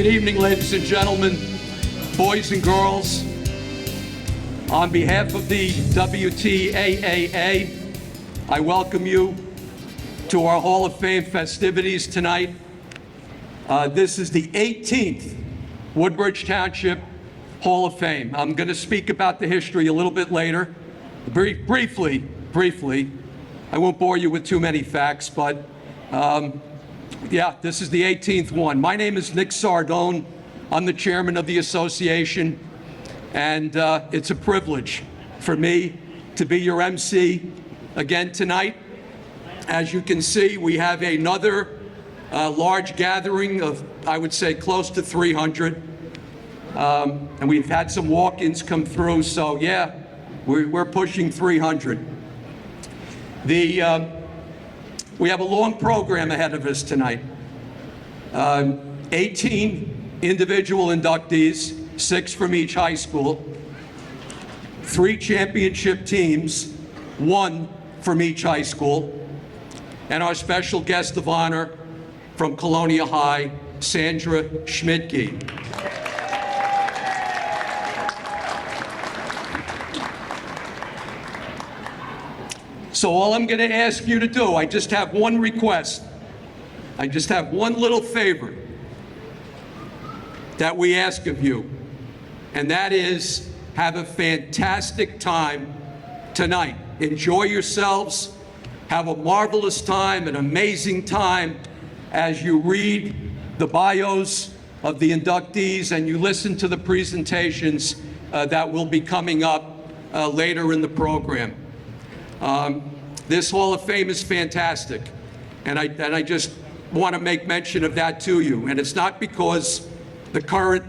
Good evening, ladies and gentlemen, boys and girls. On behalf of the WTAAA, I welcome you to our Hall of Fame festivities tonight. This is the 18th Woodbridge Township Hall of Fame. I'm going to speak about the history a little bit later. Briefly. I won't bore you with too many facts, but yeah, this is the 18th one. My name is Nick Sardone. I'm the chairman of the association, and it's a privilege for me to be your MC again tonight. As you can see, we have another large gathering of, I would say, close to 300. And we've had some walk-ins come through, so yeah, we're pushing 300. We have a long program ahead of us tonight. 18 individual inductees, 6 from each high school, 3 championship teams, 1 from each high school, and our special guest of honor from Colonial High, Sandra Schmidtke. So all I'm going to ask you to do, I just have one request. I just have one little favor that we ask of you, and that is have a fantastic time tonight. Enjoy yourselves. Have a marvelous time, an amazing time as you read the bios of the inductees and you listen to the presentations that will be coming up later in the program. This Hall of Fame is fantastic, and I just want to make mention of that to you. And it's not because the current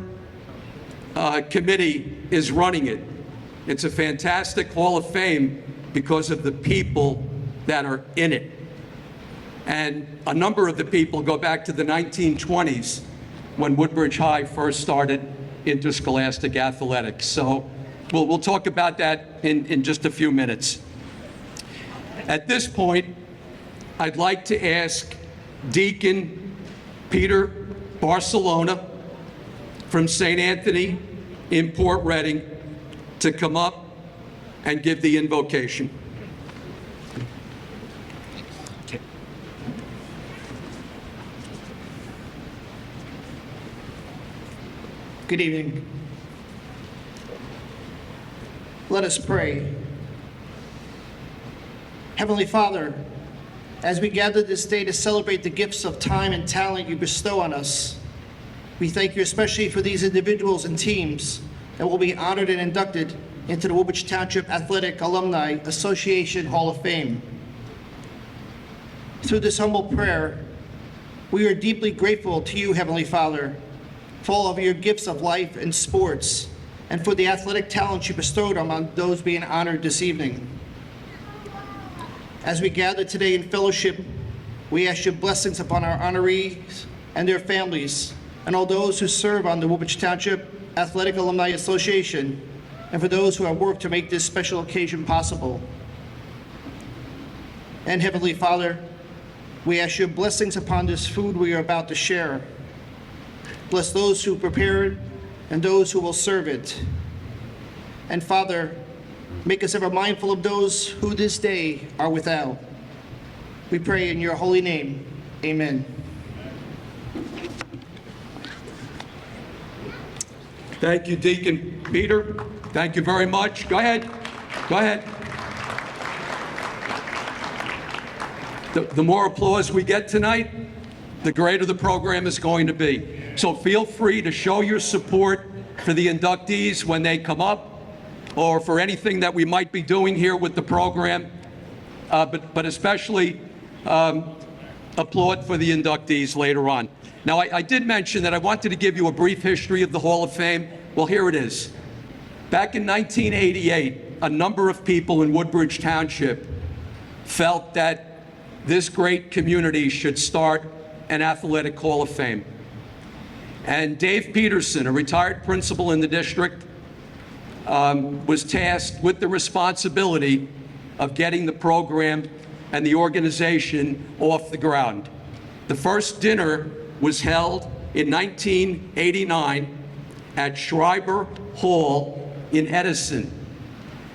committee is running it. It's a fantastic Hall of Fame because of the people that are in it. And a number of the people go back to the 1920s when Woodbridge High first started interscholastic athletics. So we'll talk about that in just a few minutes. At this point, I'd like to ask Deacon Peter Barcelona from St. Anthony in Port Reading to come up and give the invocation. Good evening. Let us pray. Heavenly Father, as we gather this day to celebrate the gifts of time and talent you bestow on us, we thank you especially for these individuals and teams that will be honored and inducted into the Woodbridge Township Athletic Alumni Association Hall of Fame. Through this humble prayer, we are deeply grateful to you, Heavenly Father, for all of your gifts of life and sports, and for the athletic talents you bestowed on those being honored this evening. As we gather today in fellowship, we ask your blessings upon our honorees and their families, and all those who serve on the Woodbridge Township Athletic Alumni Association, and for those who have worked to make this special occasion possible. And Heavenly Father, we ask your blessings upon this food we are about to share. Bless those who prepare it and those who will serve it. And Father, make us ever mindful of those who this day are without. We pray in your holy name. Amen. Thank you, Deacon Peter. Thank you very much. Go ahead. Go ahead. The more applause we get tonight, the greater the program is going to be. So feel free to show your support for the inductees when they come up, or for anything that we might be doing here with the program, but especially applaud for the inductees later on. Now, I did mention that I wanted to give you a brief history of the Hall of Fame. Well, here it is. Back in 1988, a number of people in Woodbridge Township felt that this great community should start an athletic Hall of Fame. And Dave Peterson, a retired principal in the district, was tasked with the responsibility of getting the program and the organization off the ground. The first dinner was held in 1989 at Schreiber Hall in Edison.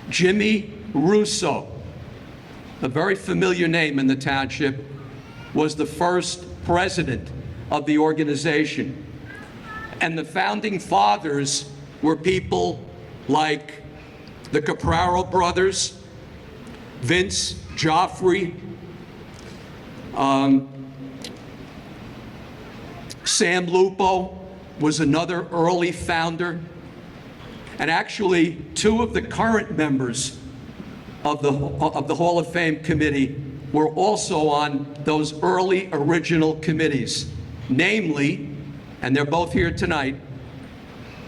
Jimmy Russo, a very familiar name in the township, was the first president of the organization. And the founding fathers were people like the Capraro brothers, Vince Joffrey, Sam Lupo was another early founder. And actually, two of the current members of the Hall of Fame committee were also on those early original committees, namely, and they're both here tonight,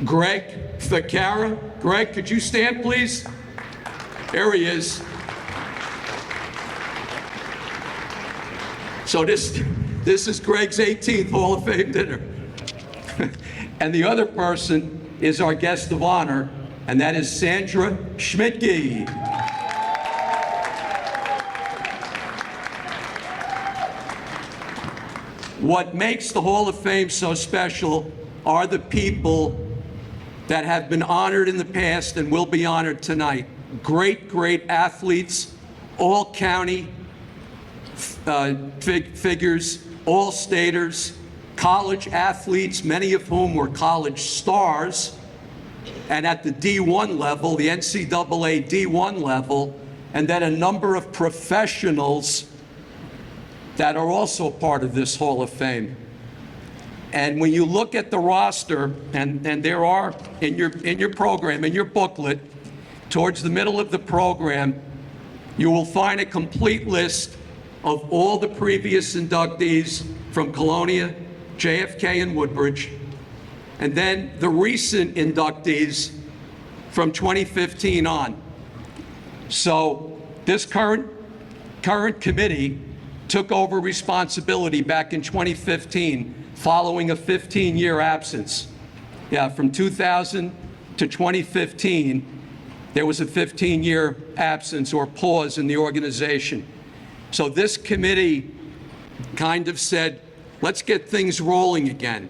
Greg Ficara. Greg, could you stand, please? There he is. So this is Greg's 18th Hall of Fame dinner. And the other person is our guest of honor, and that is Sandra Schmidtke. What makes the Hall of Fame so special are the people that have been honored in the past and will be honored tonight. Great, great athletes, all county figures, all staters, college athletes, many of whom were college stars, and at the D1 level, the NCAA D1 level, and then a number of professionals that are also part of this Hall of Fame. And when you look at the roster, and there are in your program, in your booklet, towards the middle of the program, you will find a complete list of all the previous inductees from Colonial, JFK, and Woodbridge, and then the recent inductees from 2015 on. So this current committee took over responsibility back in 2015 following a 15-year absence. Yeah, from 2000 to 2015, there was a 15-year absence or pause in the organization. So this committee kind of said, let's get things rolling again.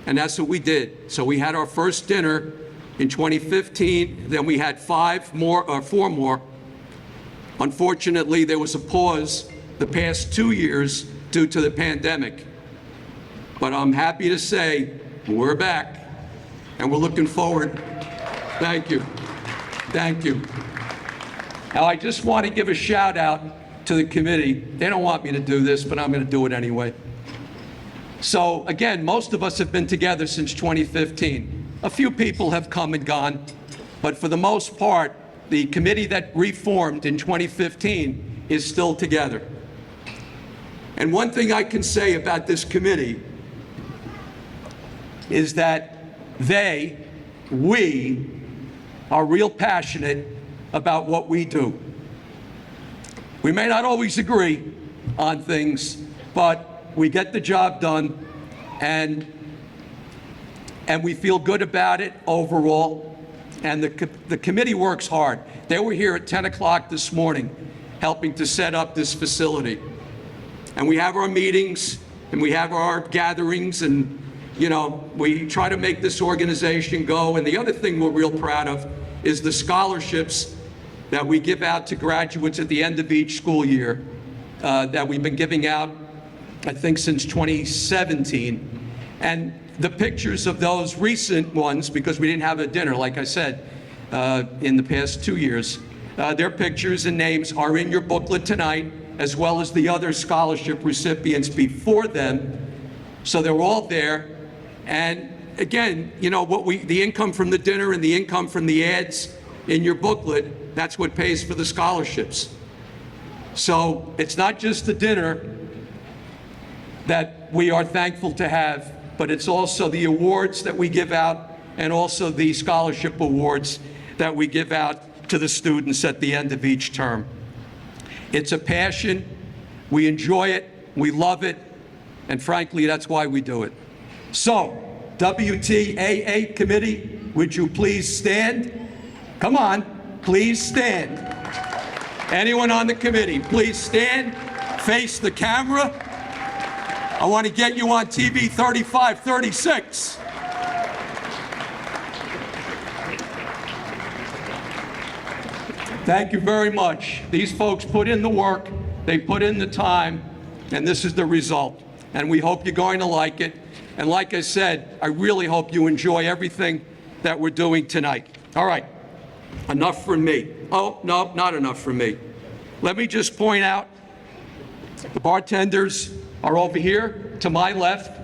And that's what we did. So we had our first dinner in 2015, then we had four more. Unfortunately, there was a pause the past 2 years due to the pandemic. But I'm happy to say we're back and we're looking forward. Thank you. Thank you. Now, I just want to give a shout out to the committee. They don't want me to do this, but I'm going to do it anyway. So again, most of us have been together since 2015. A few people have come and gone, but for the most part, the committee that reformed in 2015 is still together. And one thing I can say about this committee is that we are real passionate about what we do. We may not always agree on things, but we get the job done, and we feel good about it overall. And the committee works hard. They were here at 10 o'clock this morning helping to set up this facility. And we have our meetings and we have our gatherings, and you know, we try to make this organization go. And the other thing we're real proud of is the scholarships that we give out to graduates at the end of each school year that we've been giving out, I think, since 2017. And the pictures of those recent ones, because we didn't have a dinner, like I said, in the past 2 years, their pictures and names are in your booklet tonight, as well as the other scholarship recipients before them. So they're all there. And again, you know, the income from the dinner and the income from the ads in your booklet, that's what pays for the scholarships. So it's not just the dinner that we are thankful to have, but it's also the awards that we give out and also the scholarship awards that we give out to the students at the end of each term. It's a passion. We enjoy it. We love it. And frankly, that's why we do it. So, WTAA committee, would you please stand? Come on, please stand. Anyone on the committee, please stand, face the camera. I want to get you on TV 35, 36. Thank you very much. These folks put in the work, they put in the time, and this is the result. And we hope you're going to like it. And like I said, I really hope you enjoy everything that we're doing tonight. All right, enough from me. Oh, no, not enough from me. Let me just point out, the bartenders are over here to my left.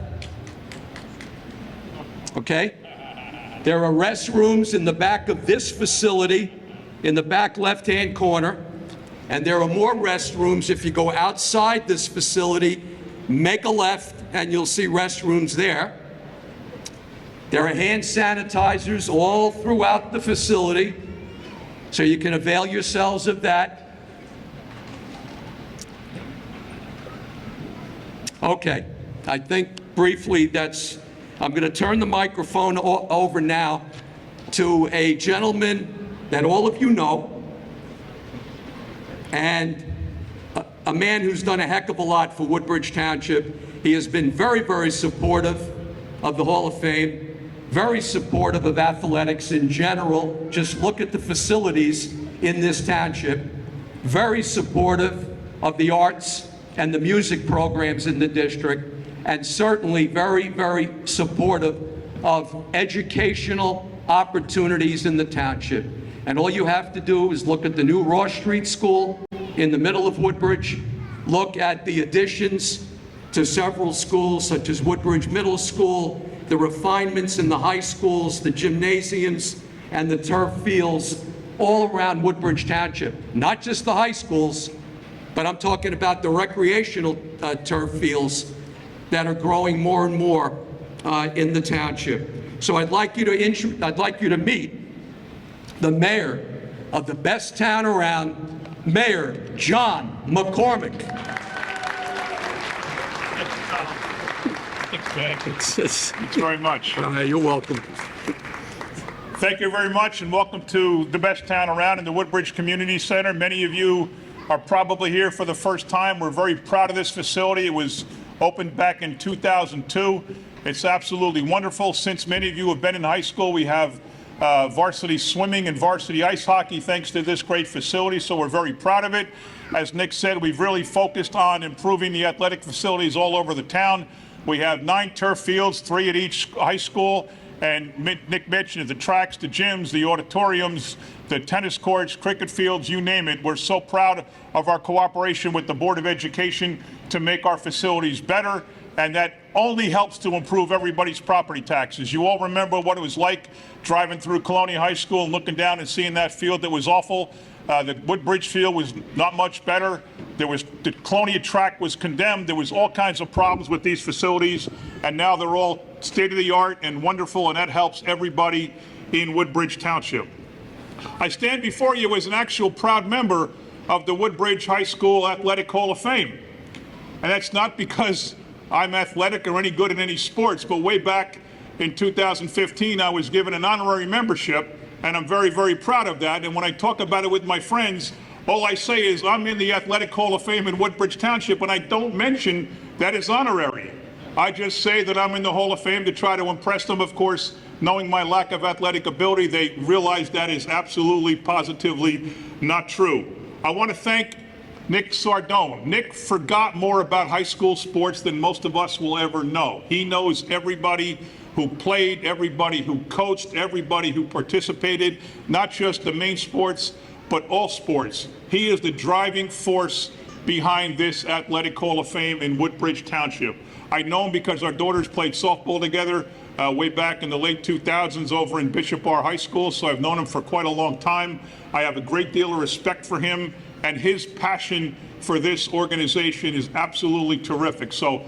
Okay? There are restrooms in the back of this facility, in the back left-hand corner, and there are more restrooms if you go outside this facility, make a left, and you'll see restrooms there. There are hand sanitizers all throughout the facility, so you can avail yourselves of that. Okay, I think briefly I'm going to turn the microphone over now to a gentleman that all of you know, and a man who's done a heck of a lot for Woodbridge Township. He has been very, very supportive of the Hall of Fame, very supportive of athletics in general. Just look at the facilities in this township. Very supportive of the arts and the music programs in the district, and certainly very, very supportive of educational opportunities in the township. And all you have to do is look at the new Ross Street School in the middle of Woodbridge, look at the additions to several schools such as Woodbridge Middle School, the refinements in the high schools, the gymnasiums, and the turf fields all around Woodbridge Township. Not just the high schools, but I'm talking about the recreational turf fields that are growing more and more in the township. So I'd like you to meet the mayor of the best town around, Mayor John McCormick. Thanks very much. You're welcome. Thank you very much, and welcome to the best town around in the Woodbridge Community Center. Many of you are probably here for the first time. We're very proud of this facility. It was opened back in 2002. It's absolutely wonderful. Since many of you have been in high school, we have varsity swimming and varsity ice hockey thanks to this great facility, so we're very proud of it. As Nick said, we've really focused on improving the athletic facilities all over the town. We have 9 turf fields, 3 at each high school, and Nick mentioned the tracks, the gyms, the auditoriums, the tennis courts, cricket fields, you name it. We're so proud of our cooperation with the Board of Education to make our facilities better, and that only helps to improve everybody's property taxes. You all remember what it was like driving through Colonial High School and looking down and seeing that field that was awful. The Woodbridge field was not much better. The Colonial track was condemned. There was all kinds of problems with these facilities, and now they're all state-of-the-art and wonderful, and that helps everybody in Woodbridge Township. I stand before you as an actual proud member of the Woodbridge High School Athletic Hall of Fame. And that's not because I'm athletic or any good in any sports, but way back in 2015, I was given an honorary membership, and I'm very, very proud of that. And when I talk about it with my friends, all I say is I'm in the Athletic Hall of Fame in Woodbridge Township, and I don't mention that it's honorary. I just say that I'm in the Hall of Fame to try to impress them. Of course, knowing my lack of athletic ability, they realize that is absolutely, positively not true. I want to thank Nick Sardone. Nick forgot more about high school sports than most of us will ever know. He knows everybody who played, everybody who coached, everybody who participated, not just the main sports, but all sports. He is the driving force behind this Athletic Hall of Fame in Woodbridge Township. I know him because our daughters played softball together way back in the late 2000s over in Bishop R High School, so I've known him for quite a long time. I have a great deal of respect for him, and his passion for this organization is absolutely terrific. So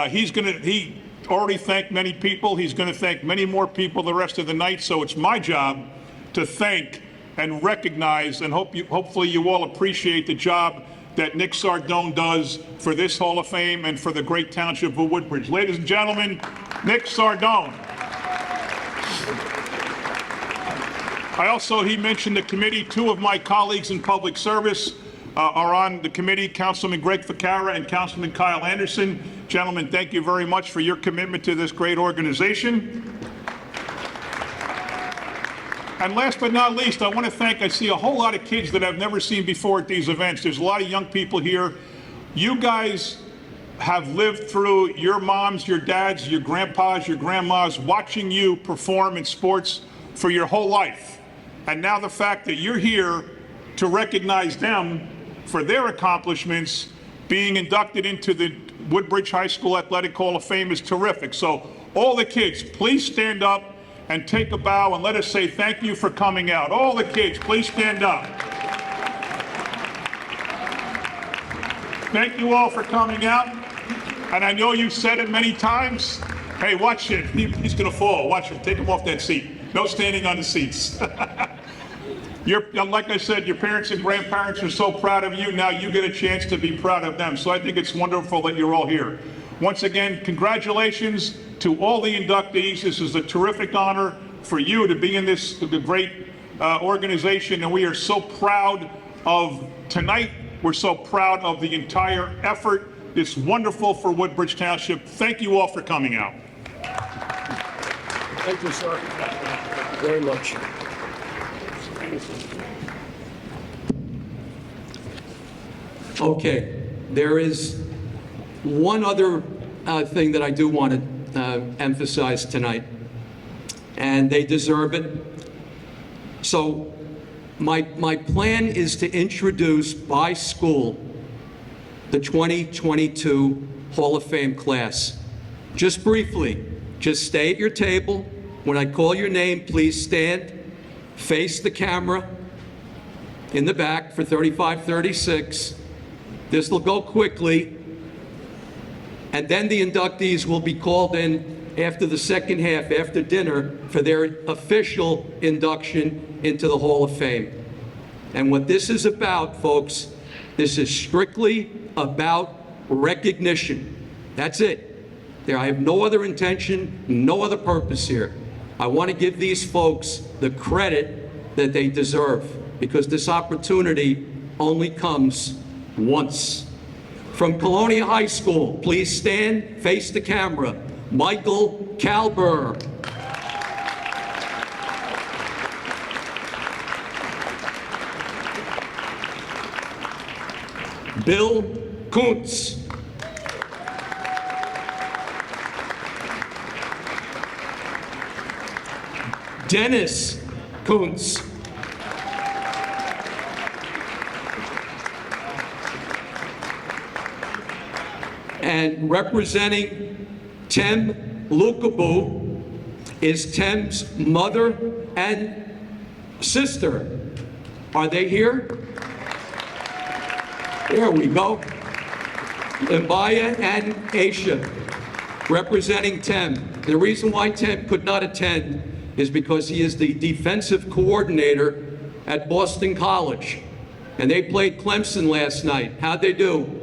he already thanked many people. He's going to thank many more people the rest of the night. So it's my job to thank and recognize, and hopefully you all appreciate the job that Nick Sardone does for this Hall of Fame and for the great township of Woodbridge. Ladies and gentlemen, Nick Sardone. He mentioned the committee, 2 of my colleagues in public service, are on the committee, Councilman Greg Ficarra and Councilman Kyle Anderson. Gentlemen, thank you very much for your commitment to this great organization. And last but not least, I want to thank, I see a whole lot of kids that I've never seen before at these events. There's a lot of young people here. You guys have lived through your moms, your dads, your grandpas, your grandmas, watching you perform in sports for your whole life. And now the fact that you're here to recognize them for their accomplishments, being inducted into the Woodbridge High School Athletic Hall of Fame is terrific. So all the kids, please stand up and take a bow and let us say thank you for coming out. All the kids, please stand up. Thank you all for coming out. And I know you've said it many times. Hey, watch him. He's going to fall. Watch him. Take him off that seat. No standing on the seats. Like I said, your parents and grandparents are so proud of you. Now you get a chance to be proud of them. So I think it's wonderful that you're all here. Once again, congratulations to all the inductees. This is a terrific honor for you to be in this great organization, and we are so proud of tonight. We're so proud of the entire effort. It's wonderful for Woodbridge Township. Thank you all for coming out. Thank you, sir, very much. Okay, there is one other thing that I do want to emphasize tonight, and they deserve it. So my plan is to introduce by school the 2022 Hall of Fame class. Just briefly, just stay at your table. When I call your name, please stand, face the camera in the back for 3536. This will go quickly, and then the inductees will be called in after the second half, after dinner, for their official induction into the Hall of Fame. And what this is about, folks, this is strictly about recognition. That's it. I have no other intention, no other purpose here. I want to give these folks the credit that they deserve, because this opportunity only comes once. From Colonial High School, please stand, face the camera. Michael Kalber. Bill Kuwitz. Dennis Kuwitz. And representing Tem Lukabu is Tem's mother and sister. Are they here? There we go. Limbaya and Aisha, representing Tem. The reason why Tem could not attend is because he is the defensive coordinator at Boston College. And they played Clemson last night. How'd they do?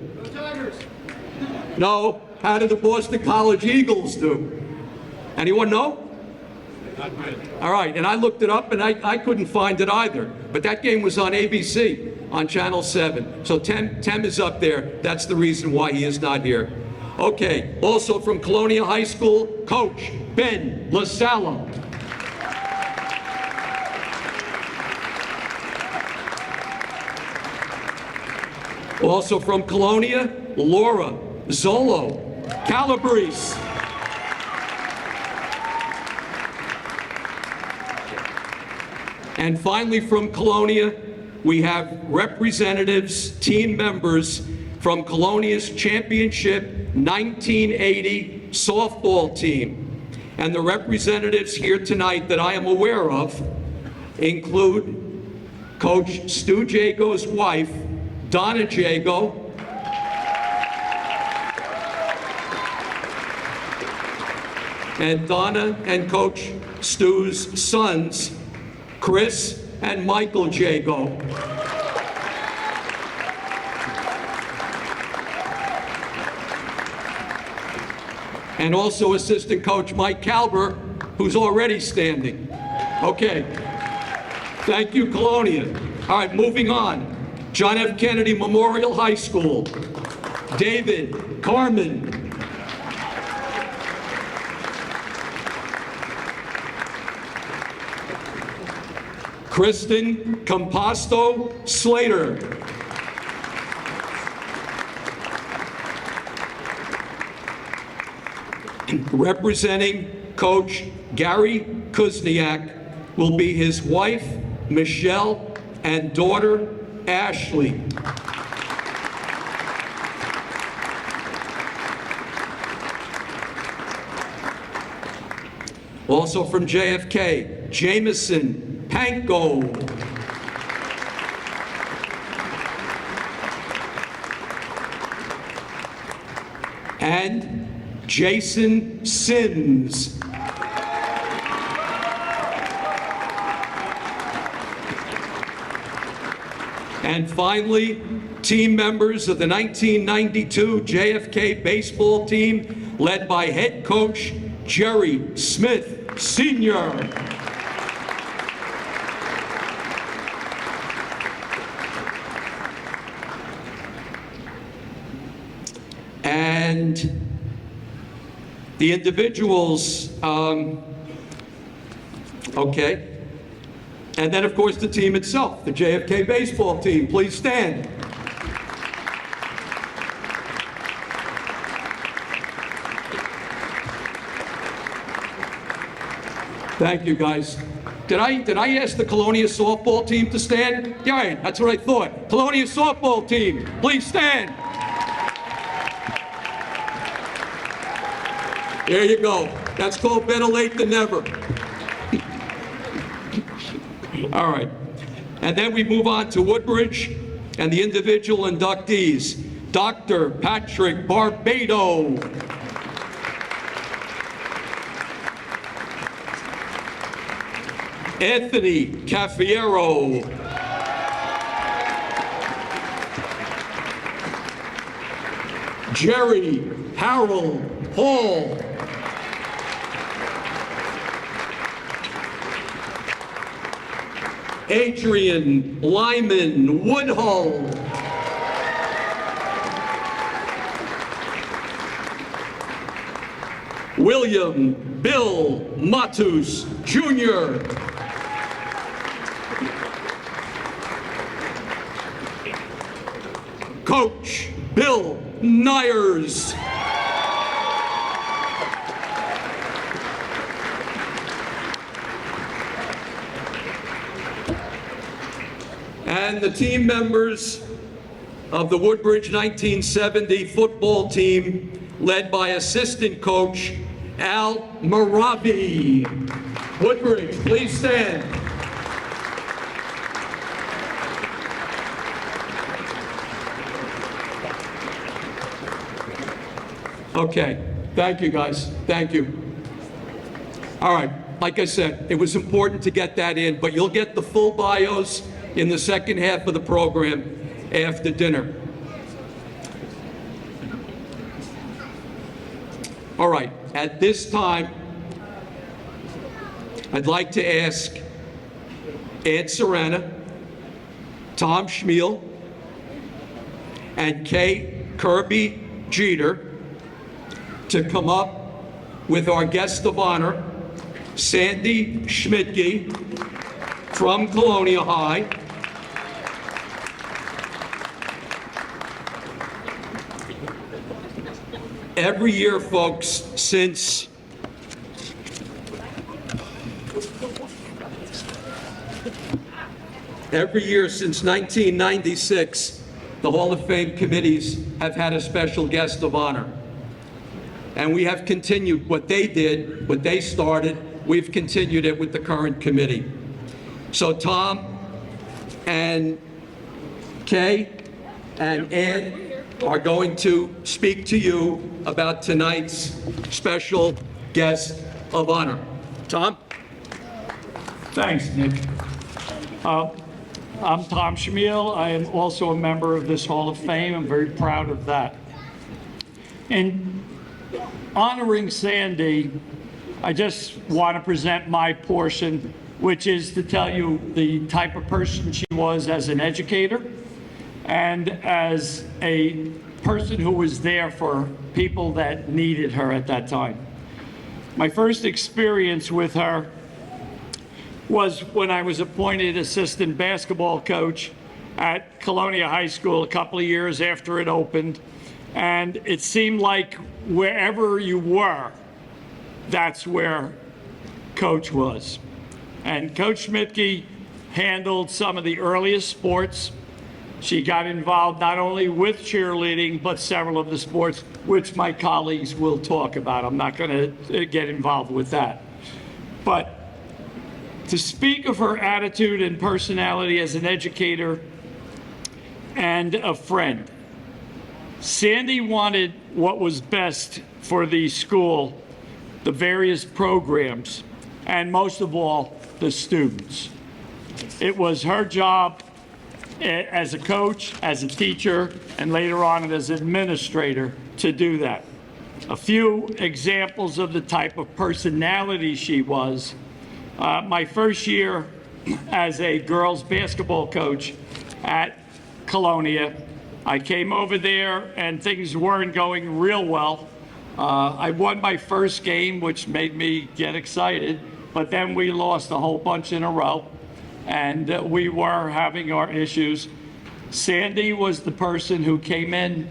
No. How did the Boston College Eagles do? Anyone know? Not good. All right, and I looked it up and I couldn't find it either. But that game was on ABC, on Channel 7. So Tem is up there. That's the reason why he is not here. Okay, also from Colonial High School, Coach Ben LaSala. Also from Colonial, Laura Zolo Calabrese. And finally from Colonial, we have representatives, team members from Colonial's championship 1980 softball team. And the representatives here tonight that I am aware of include Coach Stu Jago's wife, Donna Jago, and Donna and Coach Stu's sons, Chris and Michael Jago. And also assistant coach Mike Kalber, who's already standing. Okay, thank you, Colonial. All right, moving on. John F. Kennedy Memorial High School, David, Carmen. Kristen Compostel Slater. Representing Coach Gary Kuzniak will be his wife, Michelle, and daughter, Ashley. Also from JFK, Jameson Panko. And Jason Sims. And finally, team members of the 1992 JFK Baseball Team, led by head coach Jerry Smith, Sr. And the individuals, okay. And then, of course, the team itself, the JFK Baseball Team. Please stand. Thank you, guys. Did I ask the Colonial softball team to stand? Yeah, right, that's what I thought. Colonial softball team, please stand. There you go. That's called better late than never. All right. And then we move on to Woodbridge and the individual inductees. Dr. Patrick Barbado. Anthony Caffiero. Jerry Harold Hall. Adrian Lyman Woodhull. William Bill Matus Jr. Coach Bill Nyers. And the team members of the Woodbridge 1970 football team, led by assistant coach Al Marabi. Woodbridge, please stand. Okay, thank you guys, thank you. All right, like I said, it was important to get that in, but you'll get the full bios in the second half of the program after dinner. All right, at this time, I'd like to ask Ed Serrana, Tom Schmiel, and Kirby Jeter to come up with our guest of honor, Sandra Schmidtke from Colonial High. Every year, folks, since every year since 1996, the Hall of Fame committees have had a special guest of honor. And we have continued what they did, what they started, we've continued it with the current committee. So Tom and Kay and Ed are going to speak to you about tonight's special guest of honor. Tom? Thanks, Nick. I'm Tom Schmiel. I am also a member of this Hall of Fame. I'm very proud of that. In honoring Sandy, I just want to present my portion, which is to tell you the type of person she was as an educator, and as a person who was there for people that needed her at that time. My first experience with her was when I was appointed assistant basketball coach at Colonial High School a couple of years after it opened. And it seemed like wherever you were, that's where Coach was. And Coach Schmidtke handled some of the earliest sports. She got involved not only with cheerleading, but several of the sports, which my colleagues will talk about. I'm not going to get involved with that. But to speak of her attitude and personality as an educator and a friend, Sandy wanted what was best for the school, the various programs, and most of all, the students. It was her job as a coach, as a teacher, and later on as an administrator to do that. A few examples of the type of personality she was. My first year as a girls basketball coach at Colonial, I came over there and things weren't going real well. I won my first game, which made me get excited, but then we lost a whole bunch in a row, and we were having our issues. Sandy was the person who came in,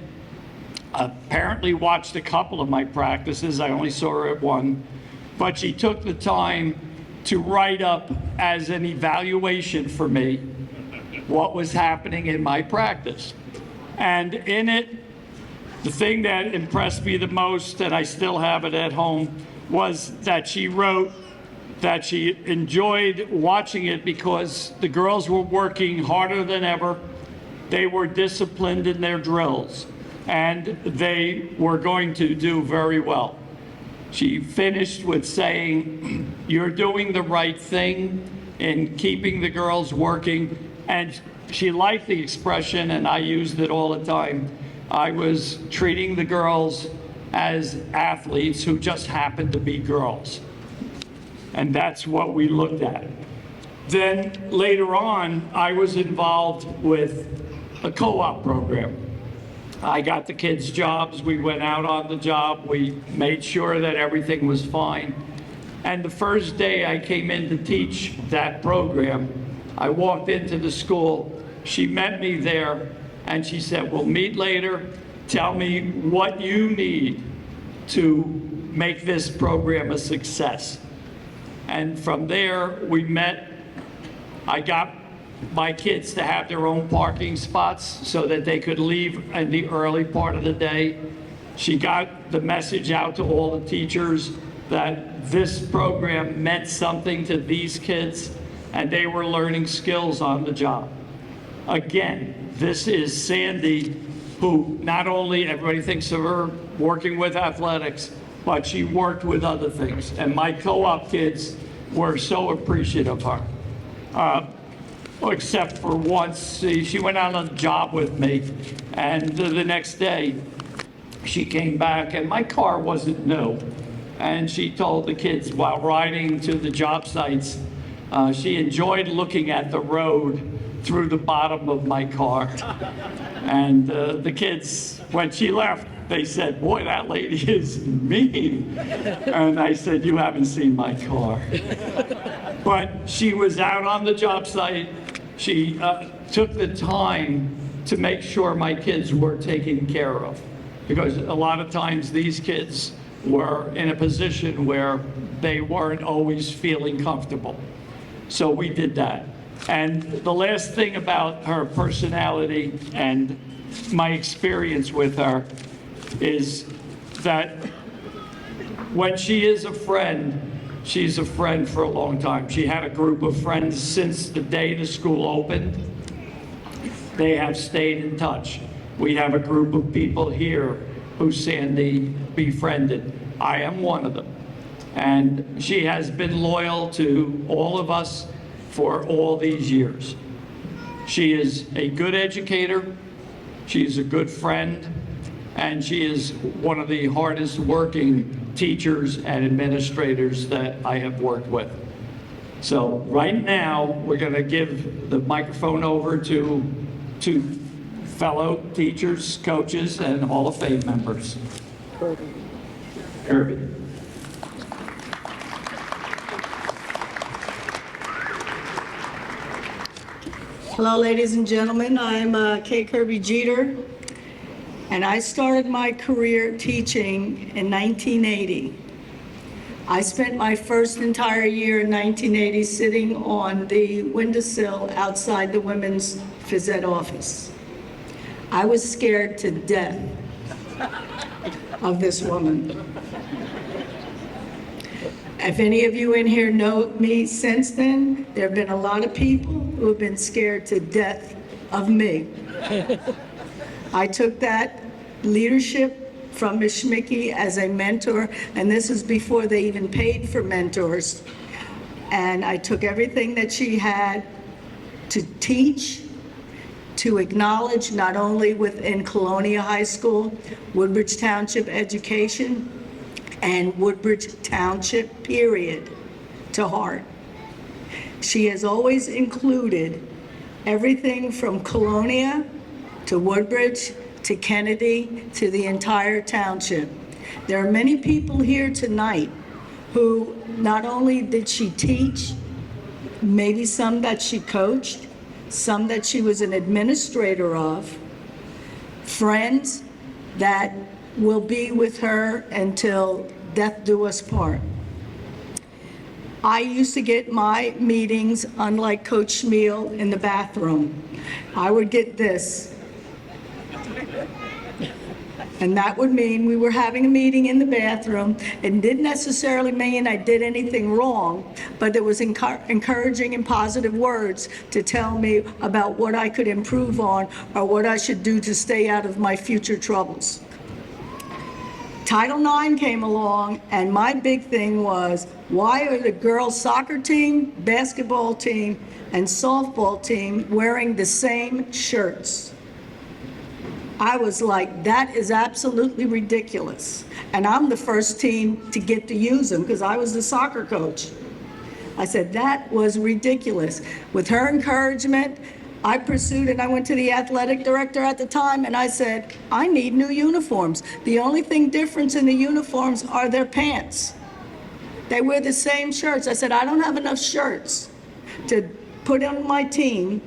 apparently watched a couple of my practices. I only saw her at one, but she took the time to write up as an evaluation for me what was happening in my practice. And in it, the thing that impressed me the most, and I still have it at home, was that she wrote that she enjoyed watching it because the girls were working harder than ever. They were disciplined in their drills, and they were going to do very well. She finished with saying, "You're doing the right thing in keeping the girls working." And she liked the expression, and I used it all the time. I was treating the girls as athletes who just happened to be girls. And that's what we looked at. Then later on, I was involved with a co-op program. I got the kids jobs. We went out on the job. We made sure that everything was fine. And the first day I came in to teach that program, I walked into the school. She met me there and she said, "We'll meet later. Tell me what you need to make this program a success." And from there, we met. I got my kids to have their own parking spots so that they could leave in the early part of the day. She got the message out to all the teachers that this program meant something to these kids and they were learning skills on the job. Again, this is Sandy, who not only everybody thinks of her working with athletics, but she worked with other things. And my co-op kids were so appreciative of her. Except for once, she went out on a job with me, and the next day, she came back, and my car wasn't new. And she told the kids while riding to the job sites, she enjoyed looking at the road through the bottom of my car. And the kids, when she left, they said, "Boy, that lady is mean." And I said, "You haven't seen my car." But she was out on the job site. She took the time to make sure my kids were taken care of. Because a lot of times these kids were in a position where they weren't always feeling comfortable. So we did that. And the last thing about her personality and my experience with her is that when she is a friend, she's a friend for a long time. She had a group of friends since the day the school opened. They have stayed in touch. We have a group of people here who Sandy befriended. I am one of them. And she has been loyal to all of us for all these years. She is a good educator. She's a good friend. And she is one of the hardest working teachers and administrators that I have worked with. So right now, we're going to give the microphone over to fellow teachers, coaches, and Hall of Fame members. Kirby. Hello, ladies and gentlemen. I'm Kay Kirby Jeter, and I started my career teaching in 1980. I spent my first entire year in 1980 sitting on the windowsill outside the women's phys ed office. I was scared to death of this woman. If any of you in here know me since then, there have been a lot of people who have been scared to death of me. I took that leadership from Ms. Schmidtke as a mentor, and this is before they even paid for mentors. And I took everything that she had to teach, to acknowledge, not only within Colonial High School, Woodbridge Township education, and Woodbridge Township, period, to heart. She has always included everything from Colonial to Woodbridge to Kennedy to the entire township. There are many people here tonight who not only did she teach, maybe some that she coached, some that she was an administrator of, friends that will be with her until death do us part. I used to get my meetings, unlike Coach Schmiel, in the bathroom. I would get this. And that would mean we were having a meeting in the bathroom. It didn't necessarily mean I did anything wrong, but there was encouraging and positive words to tell me about what I could improve on or what I should do to stay out of my future troubles. Title IX came along, and my big thing was, why are the girls' soccer team, basketball team, and softball team wearing the same shirts? I was like, that is absolutely ridiculous. And I'm the first team to get to use them because I was the soccer coach. I said, that was ridiculous. With her encouragement, I pursued and I went to the athletic director at the time and I said, I need new uniforms. The only thing different in the uniforms are their pants. They wear the same shirts. I said, I don't have enough shirts to put on my team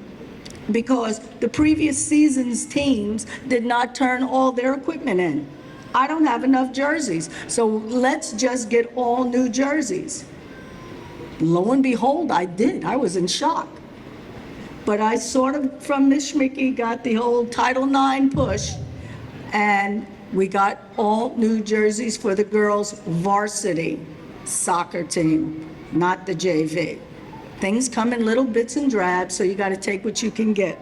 because the previous season's teams did not turn all their equipment in. I don't have enough jerseys, so let's just get all new jerseys. Lo and behold, I did. I was in shock. But I sort of, from Ms. Schmidtke, got the whole Title IX push, and we got all new jerseys for the girls' varsity soccer team, not the JV. Things come in little bits and drabs, so you got to take what you can get.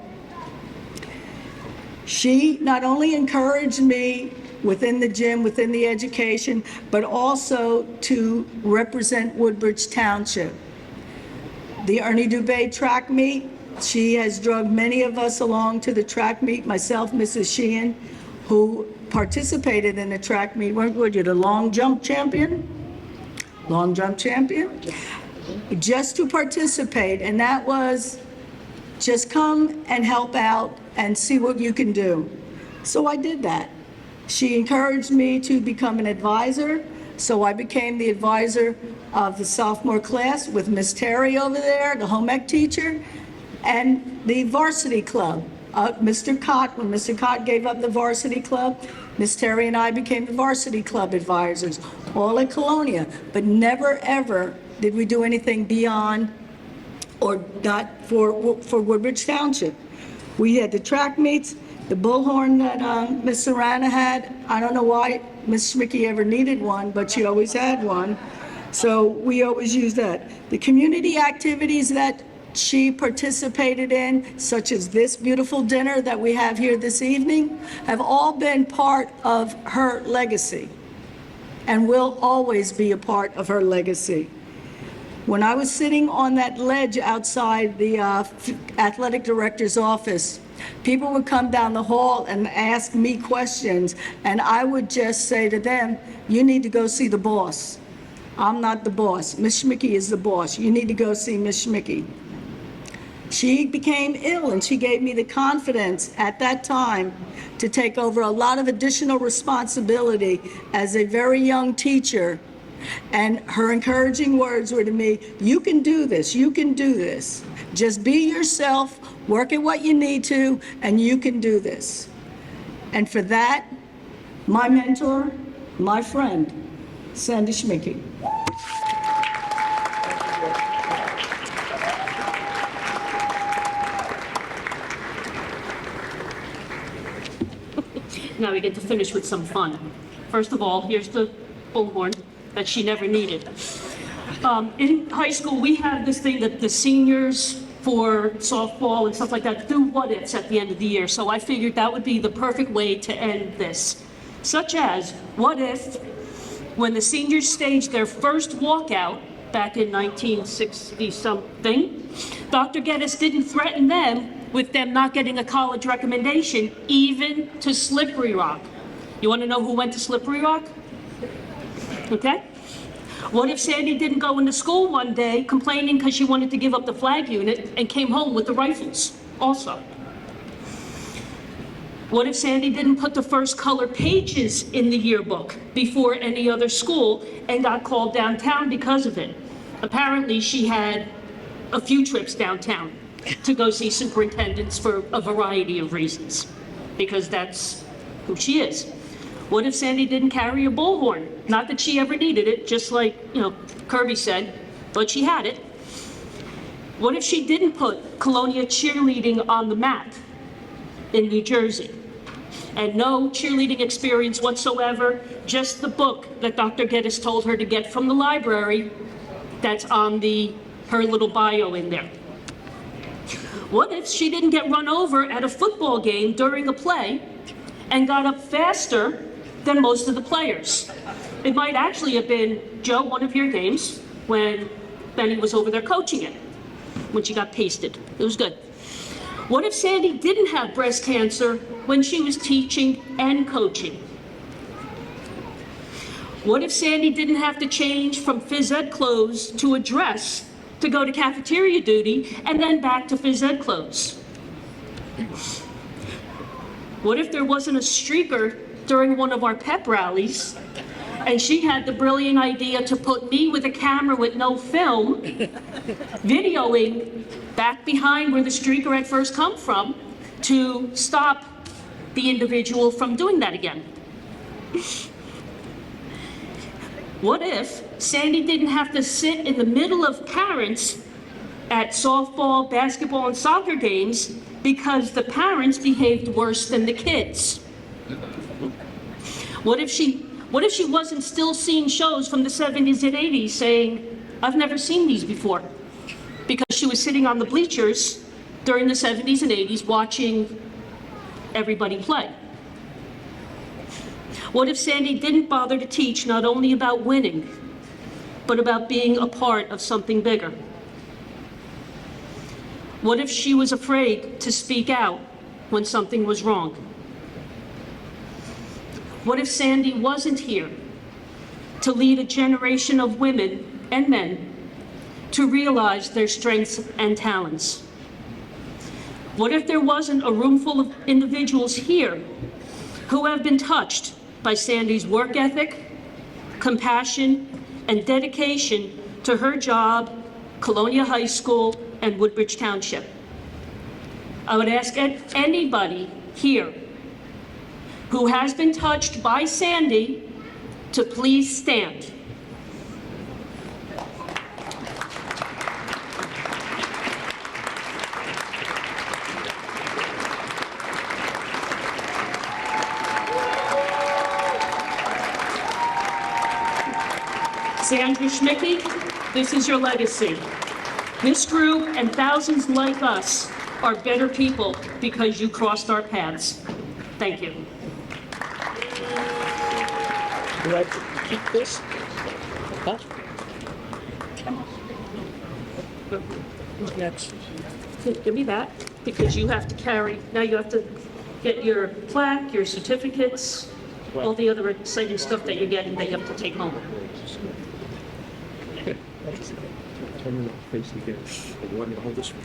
She not only encouraged me within the gym, within the education, but also to represent Woodbridge Township. The Ernie Dubé track meet, she has drugged many of us along to the track meet, myself, Mrs. Sheehan, who participated in the track meet. Were you the long jump champion? Long jump champion? Just to participate, and that was just come and help out and see what you can do. So I did that. She encouraged me to become an advisor, so I became the advisor of the sophomore class with Miss Terry over there, the home ec teacher, and the varsity club. Mr. Cott, when Mr. Cott gave up the varsity club, Miss Terry and I became the varsity club advisors, all at Colonial, but never ever did we do anything beyond or not for Woodbridge Township. We had the track meets, the bullhorn that Miss Serrana had. I don't know why Miss Schmidtke ever needed one, but she always had one. So we always used that. The community activities that she participated in, such as this beautiful dinner that we have here this evening, have all been part of her legacy and will always be a part of her legacy. When I was sitting on that ledge outside the athletic director's office, people would come down the hall and ask me questions, and I would just say to them, you need to go see the boss. I'm not the boss. Ms. Schmidtke is the boss. You need to go see Ms. Schmidtke. She became ill, and she gave me the confidence at that time to take over a lot of additional responsibility as a very young teacher. And her encouraging words were to me, "You can do this, you can do this. Just be yourself, work at what you need to, and you can do this." And for that, my mentor, my friend, Sandra Schmidtke. Now we get to finish with some fun. First of all, here's the bullhorn that she never needed. In high school, we had this thing that the seniors for softball and stuff like that do what-ifs at the end of the year. So I figured that would be the perfect way to end this. Such as, what if, when the seniors staged their first walkout back in 1960-something, Dr. Geddes didn't threaten them with them not getting a college recommendation, even to Slippery Rock. You want to know who went to Slippery Rock? Okay. What if Sandy didn't go into school one day complaining because she wanted to give up the flag unit and came home with the rifles also? What if Sandy didn't put the first color pages in the yearbook before any other school and got called downtown because of it? Apparently, she had a few trips downtown to go see superintendents for a variety of reasons, because that's who she is. What if Sandy didn't carry a bullhorn? Not that she ever needed it, just like, Kirby said, but she had it. What if she didn't put Colonial cheerleading on the map in New Jersey? And no cheerleading experience whatsoever, just the book that Dr. Geddes told her to get from the library that's on her little bio in there. What if she didn't get run over at a football game during a play and got up faster than most of the players? It might actually have been, Joe, one of your games when Benny was over there coaching it, when she got pasted. It was good. What if Sandy didn't have breast cancer when she was teaching and coaching? What if Sandy didn't have to change from phys ed clothes to a dress to go to cafeteria duty and then back to phys ed clothes? What if there wasn't a streaker during one of our pep rallies and she had the brilliant idea to put me with a camera with no film, videoing back behind where the streaker had first come from to stop the individual from doing that again? What if Sandy didn't have to sit in the middle of parents at softball, basketball, and soccer games because the parents behaved worse than the kids? What if she wasn't still seeing shows from the 70s and 80s saying, "I've never seen these before," because she was sitting on the bleachers during the 70s and 80s watching everybody play? What if Sandy didn't bother to teach not only about winning, but about being a part of something bigger? What if she was afraid to speak out when something was wrong? What if Sandy wasn't here to lead a generation of women and men to realize their strengths and talents? What if there wasn't a room full of individuals here who have been touched by Sandy's work ethic, compassion, and dedication to her job, Colonial High School, and Woodbridge Township? I would ask anybody here who has been touched by Sandy to please stand. Sandra Schmidtke, this is your legacy. This group and thousands like us are better people because you crossed our paths. Thank you. Do I have to keep this? Huh? Who's next? Give me that, because you have to carry, now you have to get your plaque, your certificates, all the other exciting stuff that you're getting that you have to take home. Turn it face again. I want to hold this one.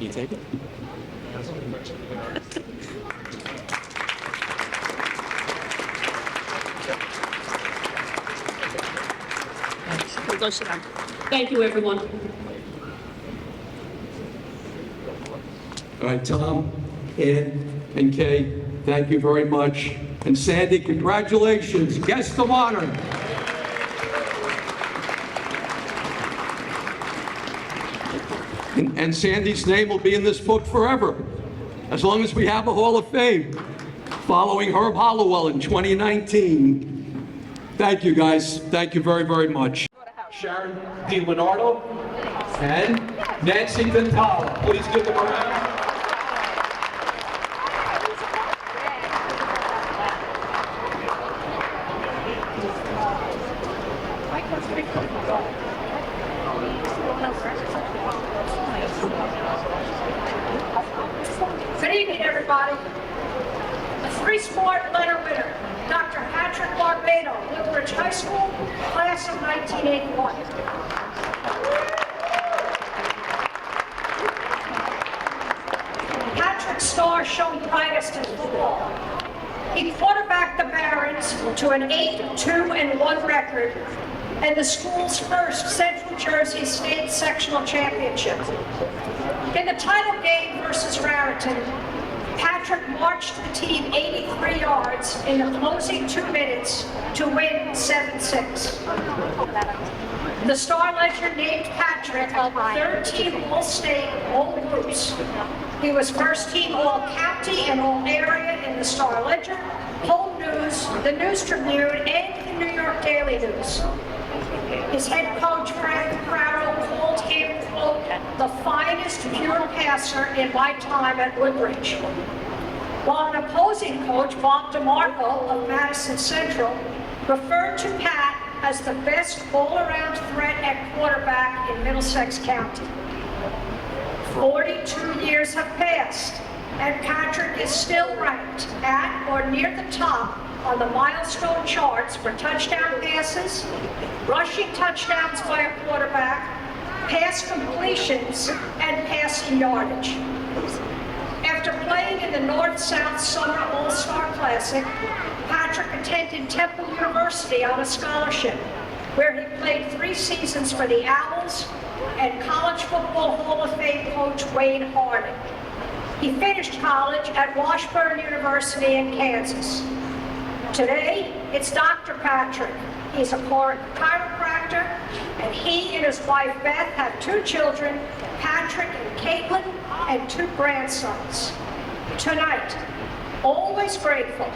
You take it? Go sit down. Thank you, everyone. All right, Tom, Ed, and Kay, thank you very much. And Sandy, congratulations, guest of honor. And Sandy's name will be in this book forever, as long as we have a Hall of Fame, following Herb Hollowell in 2019. Thank you, guys. Thank you very, very much. Sharon DiLeonardo and Nancy Ventala. Please give them a round. Good evening, everybody. The three-sport letter winner, Dr. Patrick Barbado, Woodbridge High School, class of 1981. Patrick's star shone brightest in football. He quarterbacked the Barons to an 8-2-1 record and the school's first Central Jersey State Sectional Championship. In the title game versus Raritan, Patrick marched the team 83 yards in the closing 2 minutes to win 7-6. The Star Ledger named Patrick 13 All-State All-Groups. He was first team All-County and All-Area in the Star Ledger, Home News, the News Tribune, and the New York Daily News. His head coach, Frank Crowell, called him, quote, the finest pure passer in my time at Woodbridge. While an opposing coach, Bob DeMarco of Madison Central, referred to Pat as the best all-around threat at quarterback in Middlesex County. 42 years have passed, and Patrick is still ranked at or near the top on the milestone charts for touchdown passes, rushing touchdowns by a quarterback, pass completions, and passing yardage. After playing in the North-South Summer All-Star Classic, Patrick attended Temple University on a scholarship, where he played 3 seasons for the Owls and College Football Hall of Fame coach Wayne Harding. He finished college at Washburn University in Kansas. Today, it's Dr. Patrick. He's a chiropractor, and he and his wife Beth have 2 children, Patrick and Caitlin, and 2 grandsons. Tonight, always grateful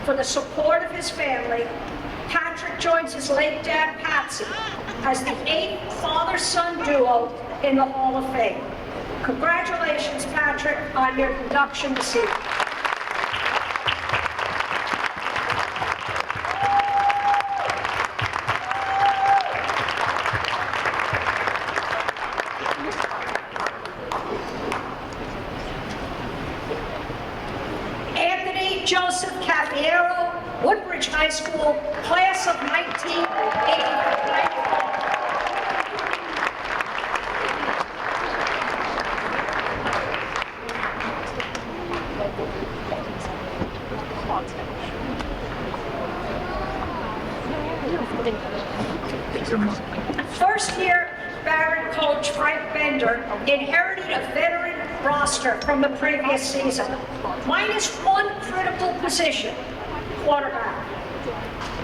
for the support of his family, Patrick joins his late dad, Patsy, as the 8th father-son duo in the Hall of Fame. Congratulations, Patrick, on your induction this evening. Joseph Cafiero, Woodbridge High School, class of 1984. First-year Baron coach Frank Bender inherited a veteran roster from the previous season, minus 1 critical position, quarterback.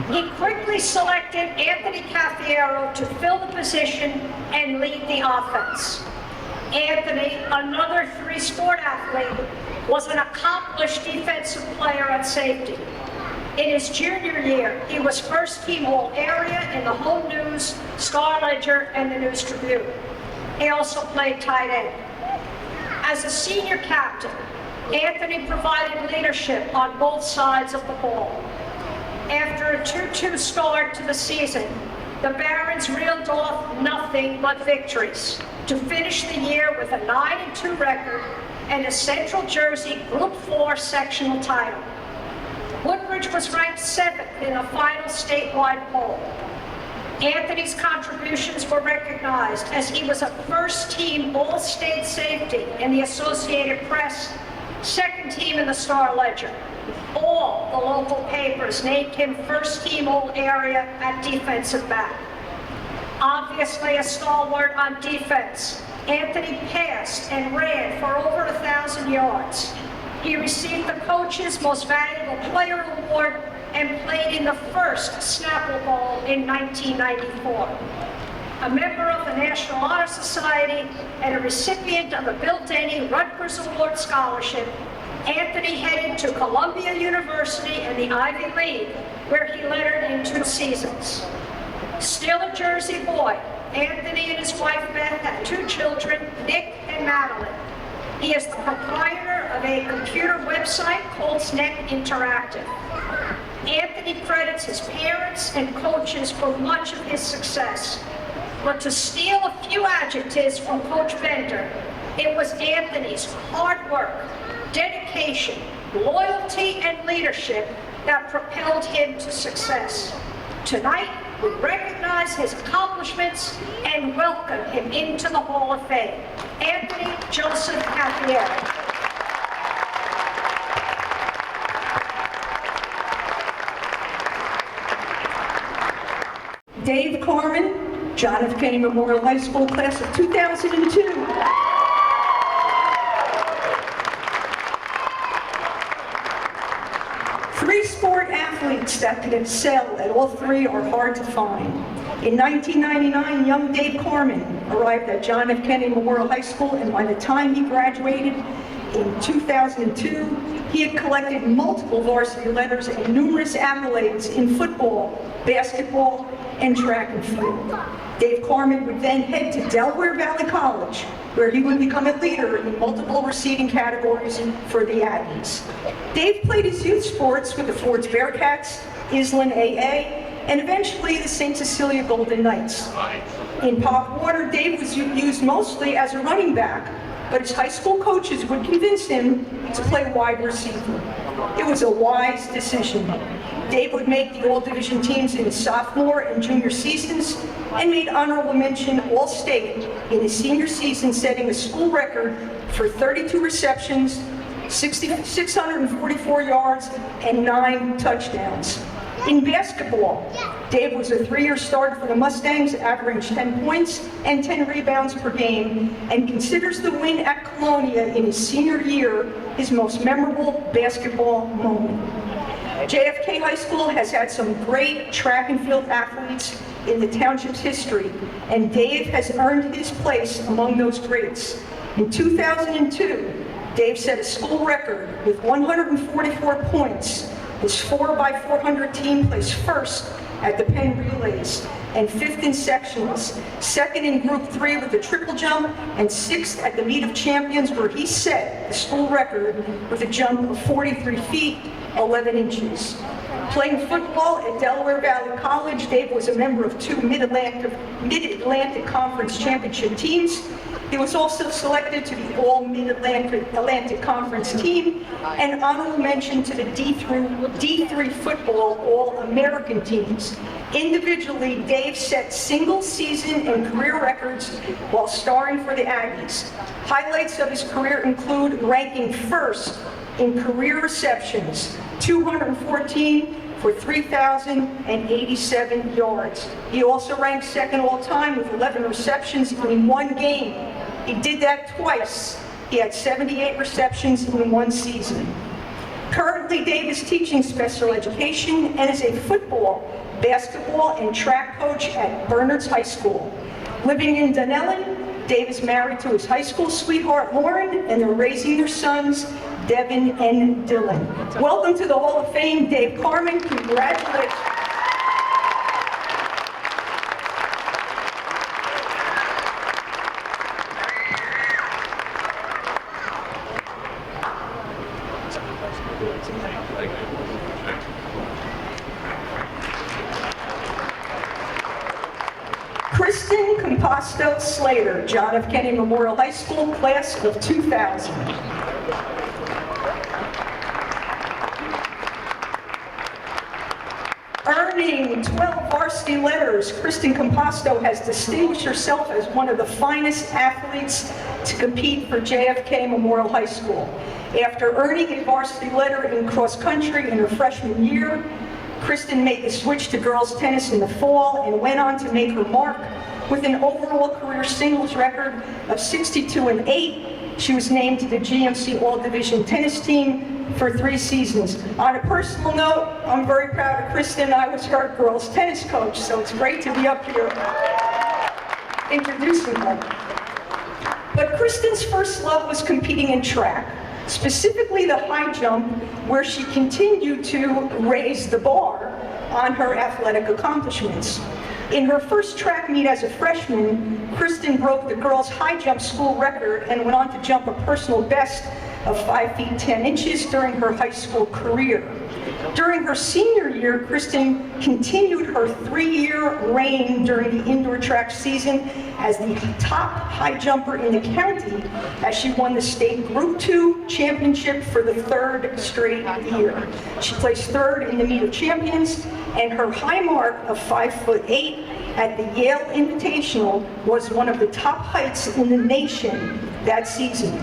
He quickly selected Anthony Cafiero to fill the position and lead the offense. Anthony, another 3-sport athlete, was an accomplished defensive player at safety. In his junior year, he was first team All-Area in the Home News, Star Ledger, and the News Tribune. He also played tight end. As a senior captain, Anthony provided leadership on both sides of the ball. After a 2-2 start to the season, the Barons reeled off nothing but victories to finish the year with a 9-2 record and a Central Jersey Group 4 sectional title. Woodbridge was ranked 7th in the final statewide poll. Anthony's contributions were recognized as he was a first-team All-State safety in the Associated Press, second team in the Star Ledger. All the local papers named him first-team All-Area at defensive back. Obviously a stalwart on defense, Anthony passed and ran for over 1,000 yards. He received the Coach's Most Valuable Player Award and played in the first Snapple Bowl in 1994. A member of the National Honor Society and a recipient of the Bill Denny Rutgers Award Scholarship, Anthony headed to Columbia University and the Ivy League, where he lettered in 2 seasons. Still a Jersey boy, Anthony and his wife Beth have 2 children, Nick and Madeline. He is the proprietor of a computer website called Net Interactive. Anthony credits his parents and coaches for much of his success. But to steal a few adjectives from Coach Bender, it was Anthony's hard work, dedication, loyalty, and leadership that propelled him to success. Tonight, we recognize his accomplishments and welcome him into the Hall of Fame. Anthony Joseph Cafieri. Dave Carmen, John F. Kennedy Memorial High School, class of 2002. Three-sport athletes that can excel at all 3 are hard to find. In 1999, young Dave Carmen arrived at John F. Kennedy Memorial High School, and by the time he graduated in 2002, he had collected multiple varsity letters and numerous accolades in football, basketball, and track and field. Dave Carmen would then head to Delaware Valley College, where he would become a leader in multiple receiving categories for the Aggies. Dave played his youth sports with the Fords Bearcats, Island AA, and eventually the St. Cecilia Golden Knights. In Pop Warner, Dave was used mostly as a running back, but his high school coaches would convince him to play wide receiver. It was a wise decision. Dave would make the all-division teams in his sophomore and junior seasons and made honorable mention All-State in his senior season, setting a school record for 32 receptions, 644 yards, and 9 touchdowns. In basketball, Dave was a 3-year starter for the Mustangs, averaged 10 points and 10 rebounds per game, and considers the win at Colonial in his senior year his most memorable basketball moment. JFK High School has had some great track and field athletes in the township's history, and Dave has earned his place among those greats. In 2002, Dave set a school record with 144 points. His 4x400 team placed first at the Penn Relays and 5th in sectionals, 2nd in Group 3 with the triple jump, and 6th at the Meet of Champions, where he set the school record with a jump of 43 feet, 11 inches. Playing football at Delaware Valley College, Dave was a member of 2 Mid-Atlantic Conference championship teams. He was also selected to the All-Mid-Atlantic Conference team and honorable mention to the D3 football All-American teams. Individually, Dave set single season and career records while starring for the Aggies. Highlights of his career include ranking first in career receptions, 214 for 3,087 yards. He also ranked second all-time with 11 receptions in 1 game. He did that twice. He had 78 receptions in 1 season. Currently, Dave is teaching special education and is a football, basketball, and track coach at Bernards High School. Living in Dunellen, Dave is married to his high school sweetheart, Lauren, and they're raising their sons, Devin and Dylan. Welcome to the Hall of Fame, Dave Carmen. Congratulations. Kristen Compostel Slater, John F. Kennedy Memorial High School, class of 2000. Earning 12 varsity letters, Kristen Compostel has distinguished herself as one of the finest athletes to compete for JFK Memorial High School. After earning a varsity letter in cross country in her freshman year, Kristen made the switch to girls tennis in the fall and went on to make her mark with an overall career singles record of 62-8. She was named to the GMC All-Division tennis team for 3 seasons. On a personal note, I'm very proud of Kristen. I was her girls tennis coach, so it's great to be up here introducing her. But Kristen's first love was competing in track, specifically the high jump, where she continued to raise the bar on her athletic accomplishments. In her first track meet as a freshman, Kristen broke the girls' high jump school record and went on to jump a personal best of 5 feet 10 inches during her high school career. During her senior year, Kristen continued her 3-year reign during the indoor track season as the top high jumper in the county, as she won the state Group 2 championship for the 3rd straight year. She placed 3rd in the meet of champions, and her high mark of 5'8" at the Yale Invitational was one of the top heights in the nation that season.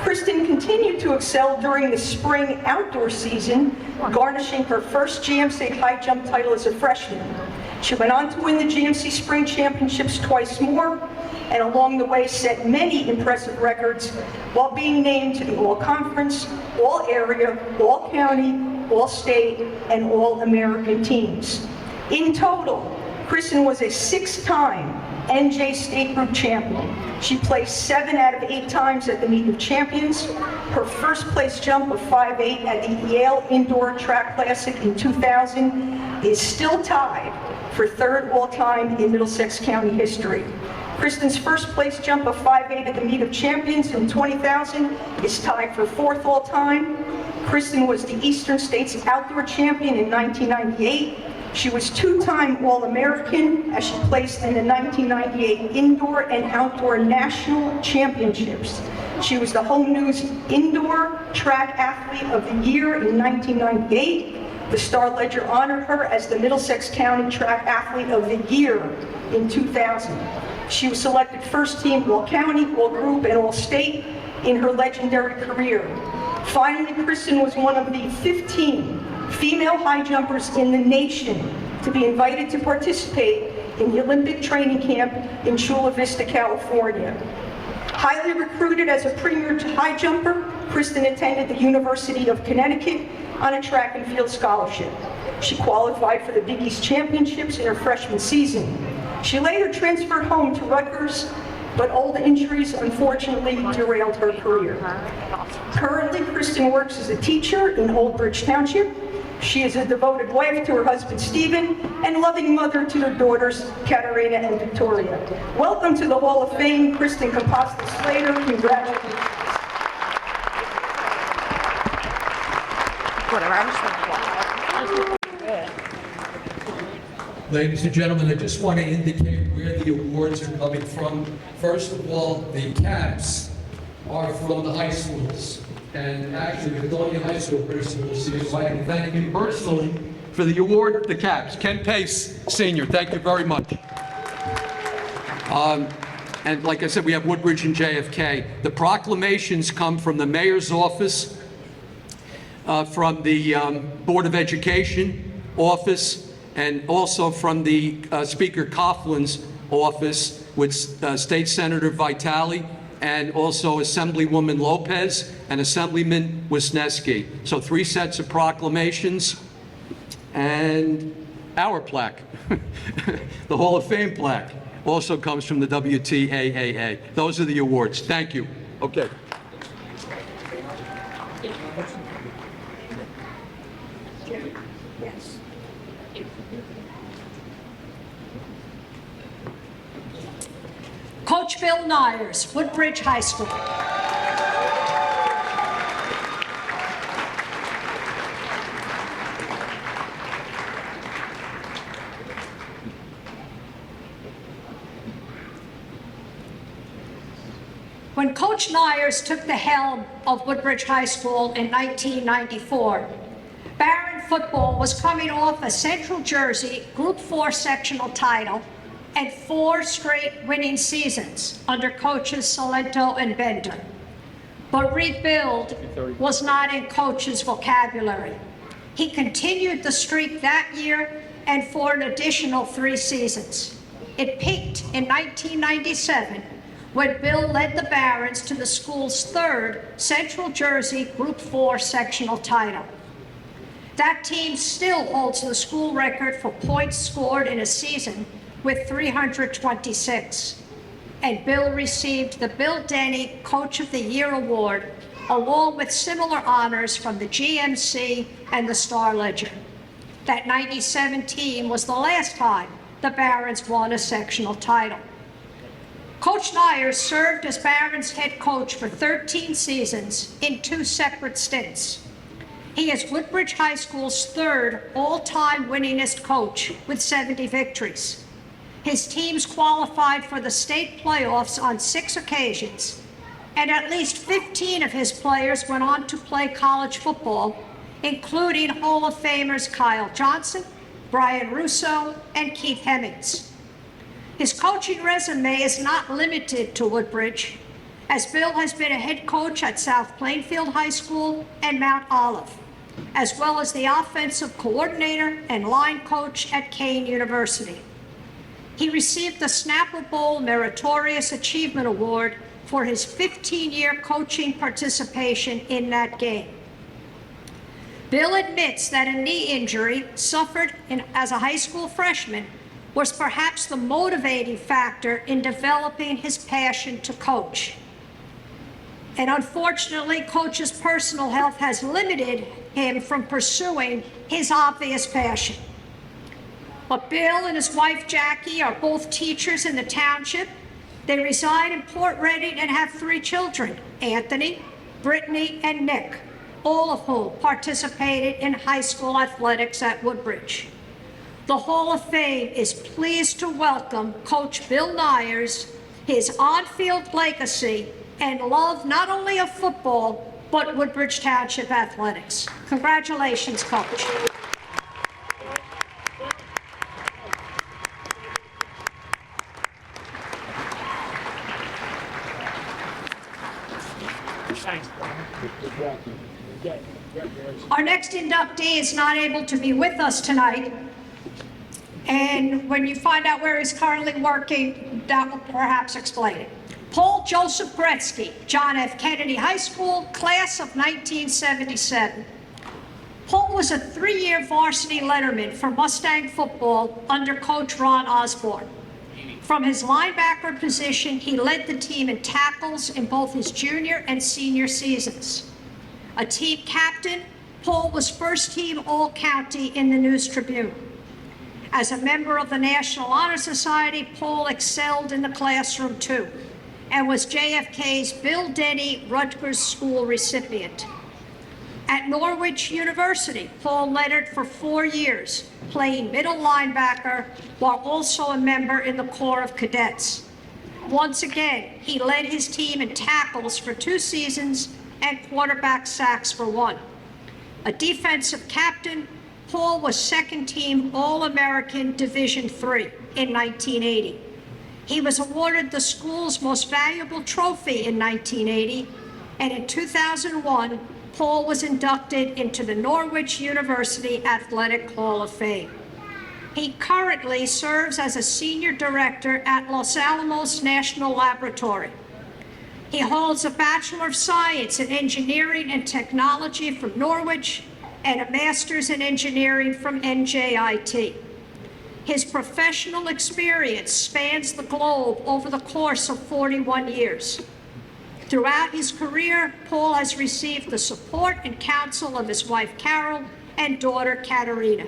Kristen continued to excel during the spring outdoor season, garnishing her first GMC high jump title as a freshman. She went on to win the GMC Spring Championships twice more, and along the way set many impressive records while being named to the All-Conference, All-Area, All-County, All-State, and All-American teams. In total, Kristen was a 6-time NJ State Group champion. She placed 7 out of 8 times at the Meet of Champions. Her first place jump of 5'8" at the Yale Indoor Track Classic in 2000 is still tied for 3rd all-time in Middlesex County history. Kristen's first place jump of 5'8" at the Meet of Champions in 20,000 is tied for 4th all-time. Kristen was the Eastern States Outdoor Champion in 1998. She was 2-time All-American as she placed in the 1998 Indoor and Outdoor National Championships. She was the Home News Indoor Track Athlete of the Year in 1998. The Star-Ledger honored her as the Middlesex County Track Athlete of the Year in 2000. She was selected first team All-County, All-Group, and All-State in her legendary career. Finally, Kristen was one of the 15 female high jumpers in the nation to be invited to participate in the Olympic training camp in Chula Vista, California. Highly recruited as a premier high jumper, Kristen attended the University of Connecticut on a track and field scholarship. She qualified for the Big East Championships in her freshman season. She later transferred home to Rutgers, but old injuries unfortunately derailed her career. Currently, Kristen works as a teacher in Woodbridge Township. She is a devoted wife to her husband, Stephen, and loving mother to their daughters, Katarina and Victoria. Welcome to the Hall of Fame, Kristen Compostel Slater. Congratulations. Ladies and gentlemen, I just want to indicate where the awards are coming from. First of all, the caps are from the high schools. And actually, the Colonial High School principal, so I can thank him personally for the award, the caps. Ken Pace, Sr., thank you very much. And like I said, we have Woodbridge and JFK. The proclamations come from the mayor's office, from the Board of Education office, and also from the Speaker Coughlin's office with State Senator Vitale, and also Assemblywoman Lopez and Assemblyman Wisniewski. So 3 sets of proclamations and our plaque. The Hall of Fame plaque also comes from the WTAAA. Those are the awards. Thank you. Okay. Yes. Coach Bill Nyers, Woodbridge High School. When Coach Nyers took the helm of Woodbridge High School in 1994, barren football was coming off a Central Jersey Group 4 sectional title and 4 straight winning seasons under coaches Salento and Bender. But rebuild was not in coach's vocabulary. He continued the streak that year and for an additional 3 seasons. It peaked in 1997 when Bill led the Barons to the school's 3rd Central Jersey Group 4 sectional title. That team still holds the school record for points scored in a season with 326. And Bill received the Bill Denny Coach of the Year Award, along with similar honors from the GMC and the Star Ledger. That 97 team was the last time the Barons won a sectional title. Coach Nyers served as Barons head coach for 13 seasons in 2 separate stints. He is Woodbridge High School's 3rd all-time winningest coach with 70 victories. His teams qualified for the state playoffs on 6 occasions, and at least 15 of his players went on to play college football, including Hall of Famers Kyle Johnson, Brian Russo, and Keith Hemmings. His coaching resume is not limited to Woodbridge, as Bill has been a head coach at South Plainfield High School and Mount Olive, as well as the offensive coordinator and line coach at Kane University. He received the Snapper Bowl Meritorious Achievement Award for his 15-year coaching participation in that game. Bill admits that a knee injury suffered as a high school freshman was perhaps the motivating factor in developing his passion to coach. And unfortunately, Coach's personal health has limited him from pursuing his obvious passion. But Bill and his wife Jackie are both teachers in the township. They reside in Port Reading and have 3 children, Anthony, Brittany, and Nick, all of whom participated in high school athletics at Woodbridge. The Hall of Fame is pleased to welcome Coach Bill Nyers, his on-field legacy, and love not only of football, but Woodbridge Township athletics. Congratulations, Coach. Our next inductee is not able to be with us tonight, and when you find out where he's currently working, that will perhaps explain it. Paul Joseph Gretzky, John F. Kennedy High School, class of 1977. Paul was a 3-year varsity letterman for Mustang football under Coach Ron Osborne. From his linebacker position, he led the team in tackles in both his junior and senior seasons. A team captain, Paul was first-team All-County in the News Tribune. As a member of the National Honor Society, Paul excelled in the classroom too, and was JFK's Bill Denny Rutgers School recipient. At Norwich University, Paul lettered for 4 years, playing middle linebacker while also a member in the Corps of Cadets. Once again, he led his team in tackles for 2 seasons and quarterback sacks for 1. A defensive captain, Paul was second-team All-American Division III in 1980. He was awarded the school's most valuable trophy in 1980, and in 2001, Paul was inducted into the Norwich University Athletic Hall of Fame. He currently serves as a senior director at Los Alamos National Laboratory. He holds a Bachelor of Science in Engineering and Technology from Norwich and a Master's in Engineering from NJIT. His professional experience spans the globe over the course of 41 years. Throughout his career, Paul has received the support and counsel of his wife Carol and daughter Katerina.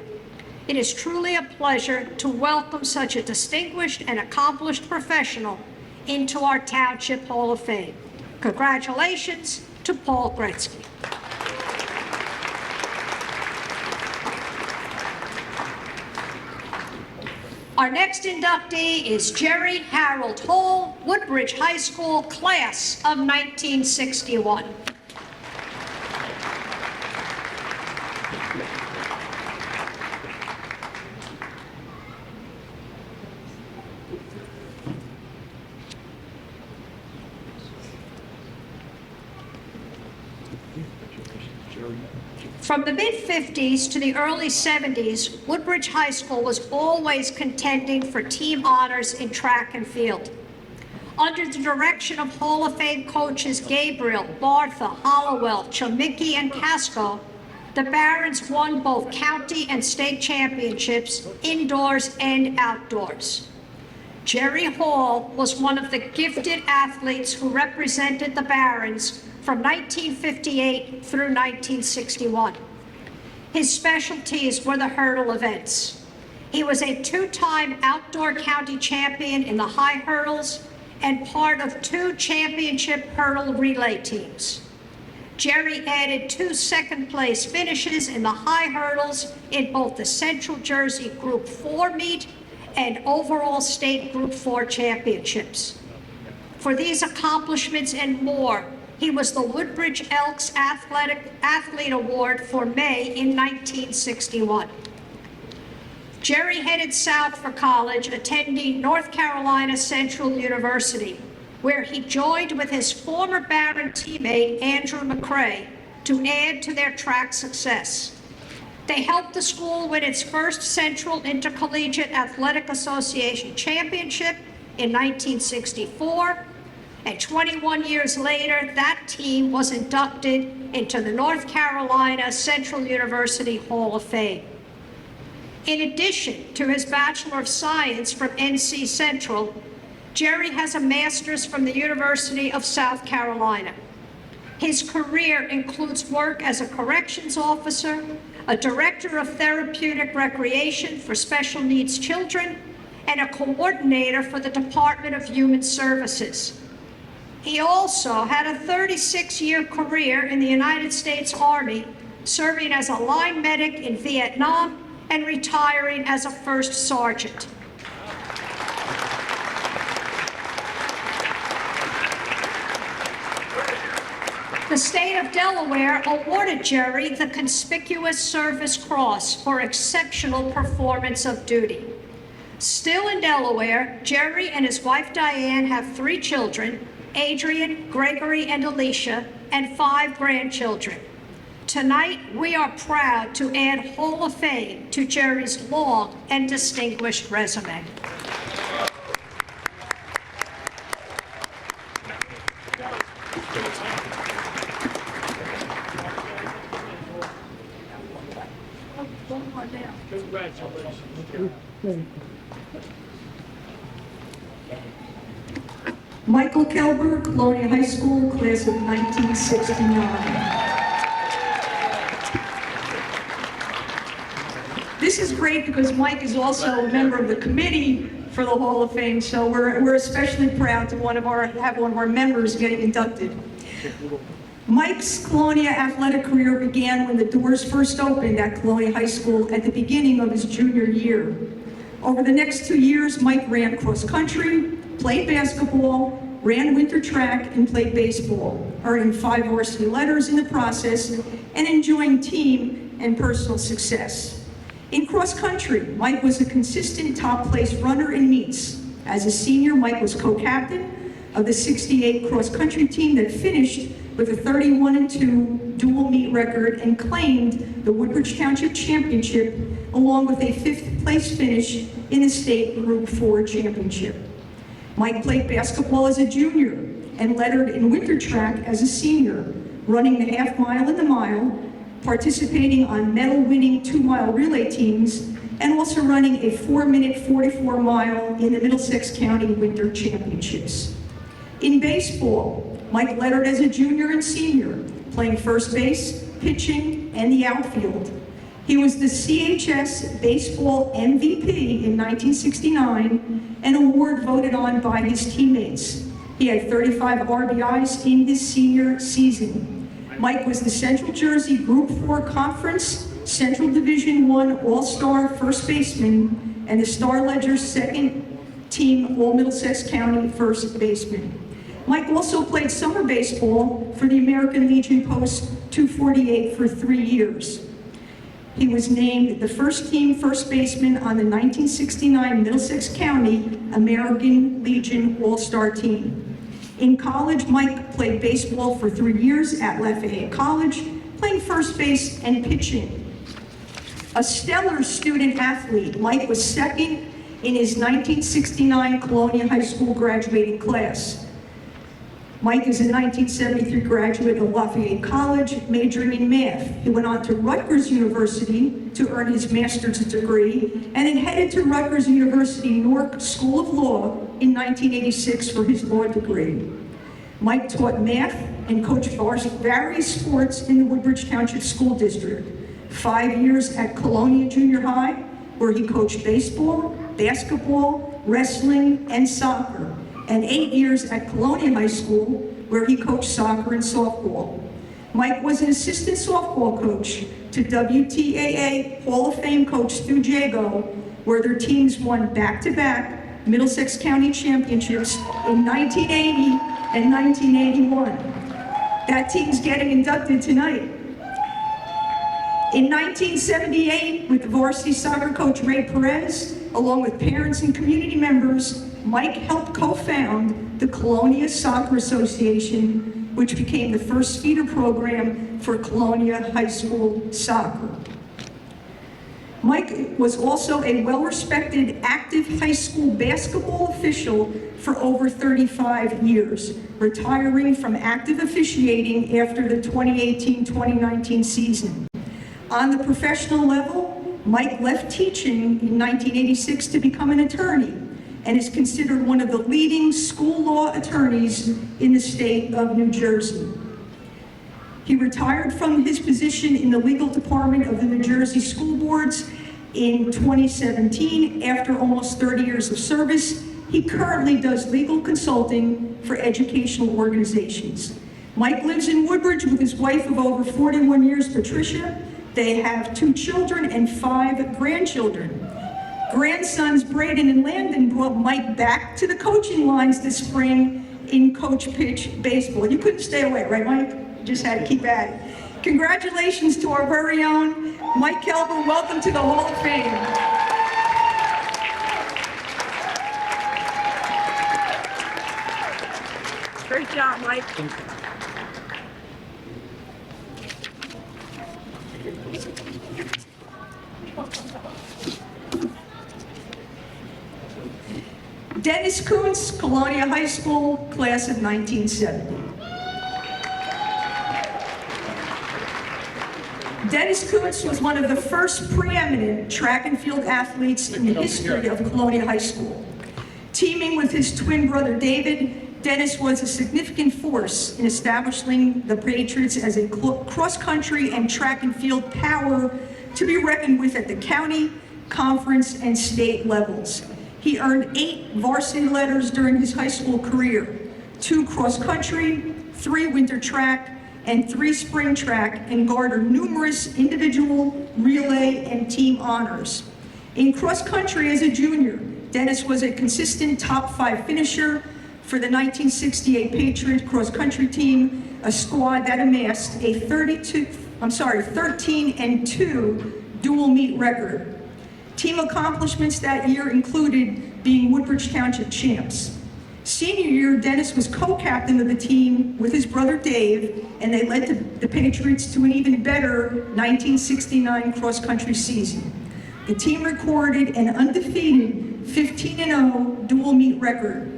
It is truly a pleasure to welcome such a distinguished and accomplished professional into our Township Hall of Fame. Congratulations to Paul Gretzky. Our next inductee is Jerry Harold Hall, Woodbridge High School, class of 1961. From the mid-50s to the early 70s, Woodbridge High School was always contending for team honors in track and field. Under the direction of Hall of Fame coaches Gabriel, Bartha, Hollowell, Schmidtke, and Casco, the Barons won both county and state championships, indoors and outdoors. Jerry Hall was one of the gifted athletes who represented the Barons from 1958 through 1961. His specialties were the hurdle events. He was a two-time outdoor county champion in the high hurdles and part of 2 championship hurdle relay teams. Jerry added 2 second-place finishes in the high hurdles in both the Central Jersey Group 4 meet and overall state Group 4 championships. For these accomplishments and more, he was the Woodbridge Elks Athlete Award for May in 1961. Jerry headed south for college, attending North Carolina Central University, where he joined with his former Baron teammate, Andrew McCray, to add to their track success. They helped the school win its first Central Intercollegiate Athletic Association championship in 1964, and 21 years later, that team was inducted into the North Carolina Central University Hall of Fame. In addition to his Bachelor of Science from NC Central, Jerry has a master's from the University of South Carolina. His career includes work as a corrections officer, a director of therapeutic recreation for special needs children, and a coordinator for the Department of Human Services. He also had a 36-year career in the United States Army, serving as a line medic in Vietnam and retiring as a first sergeant. The state of Delaware awarded Jerry the Conspicuous Service Cross for exceptional performance of duty. Still in Delaware, Jerry and his wife Diane have 3 children, Adrian, Gregory, and Alicia, and 5 grandchildren. Tonight, we are proud to add Hall of Fame to Jerry's long and distinguished resume. Michael Kelber, Colonial High School, class of 1969. This is great because Mike is also a member of the committee for the Hall of Fame, so we're especially proud to have one of our members getting inducted. Mike's Colonial athletic career began when the doors first opened at Colonial High School at the beginning of his junior year. Over the next 2 years, Mike ran cross country, played basketball, ran winter track, and played baseball, earning 5 varsity letters in the process and enjoying team and personal success. In cross country, Mike was a consistent top place runner in meets. As a senior, Mike was co-captain of the 68 cross country team that finished with a 31-2 dual meet record and claimed the Woodbridge Township Championship, along with a 5th place finish in the state Group 4 championship. Mike played basketball as a junior and lettered in winter track as a senior, running the half mile and the mile, participating on medal-winning 2-mile relay teams, and also running a 4-minute 44-mile in the Middlesex County Winter Championships. In baseball, Mike lettered as a junior and senior, playing first base, pitching, and the outfield. He was the CHS Baseball MVP in 1969, an award voted on by his teammates. He had 35 RBIs in his senior season. Mike was the Central Jersey Group 4 Conference Central Division I All-Star first baseman and the Star Ledger second team All-Middlesex County first baseman. Mike also played summer baseball for the American Legion Post 248 for 3 years. He was named the first team first baseman on the 1969 Middlesex County American Legion All-Star team. In college, Mike played baseball for 3 years at Lafayette College, playing first base and pitching. A stellar student athlete, Mike was second in his 1969 Colonial High School graduating class. Mike is a 1973 graduate of Lafayette College, majoring in math. He went on to Rutgers University to earn his master's degree, and then headed to Rutgers University Newark School of Law in 1986 for his law degree. Mike taught math and coached various sports in the Woodbridge Township School District. 5 years at Colonial Junior High, where he coached baseball, basketball, wrestling, and soccer, and 8 years at Colonial High School, where he coached soccer and softball. Mike was an assistant softball coach to WTAA Hall of Fame coach Stu Jago, where their teams won back-to-back Middlesex County championships in 1980 and 1981. That team's getting inducted tonight. In 1978, with the varsity soccer coach Ray Perez, along with parents and community members, Mike helped co-found the Colonial Soccer Association, which became the first feeder program for Colonial High School soccer. Mike was also a well-respected active high school basketball official for over 35 years, retiring from active officiating after the 2018-2019 season. On the professional level, Mike left teaching in 1986 to become an attorney and is considered one of the leading school law attorneys in the state of New Jersey. He retired from his position in the legal department of the New Jersey School Boards in 2017 after almost 30 years of service. He currently does legal consulting for educational organizations. Mike lives in Woodbridge with his wife of over 41 years, Patricia. They have 2 children and 5 grandchildren. Grandsons Braden and Landon brought Mike back to the coaching lines this spring in coach pitch baseball. You couldn't stay away, right, Mike? You just had to keep at it. Congratulations to our very own Mike Kelber. Welcome to the Hall of Fame. Great job, Mike. Dennis Coons, Colonial High School, class of 1970. Dennis Kuwitz was one of the first preeminent track and field athletes in the history of Colonial High School. Teaming with his twin brother David, Dennis was a significant force in establishing the Patriots as a cross-country and track and field power to be reckoned with at the county, conference, and state levels. He earned 8 varsity letters during his high school career, 2 cross-country, 3 winter track, and 3 spring track, and garnered numerous individual, relay, and team honors. In cross-country as a junior, Dennis was a consistent top 5 finisher for the 1968 Patriot cross-country team, a squad that amassed a 13-2 dual meet record. Team accomplishments that year included being Woodbridge Township champs. Senior year, Dennis was co-captain of the team with his brother Dave, and they led the Patriots to an even better 1969 cross-country season. The team recorded an undefeated 15-0 dual meet record.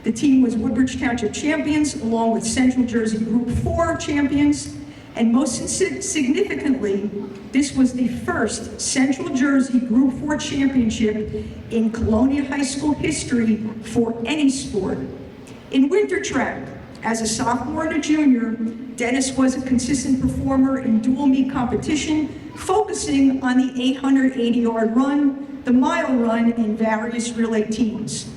The team was Woodbridge Township champions, along with Central Jersey Group 4 champions, and most significantly, this was the first Central Jersey Group 4 championship in Colonial High School history for any sport. In winter track, as a sophomore and a junior, Dennis was a consistent performer in dual meet competition, focusing on the 880-yard run, the mile run, and various relay teams.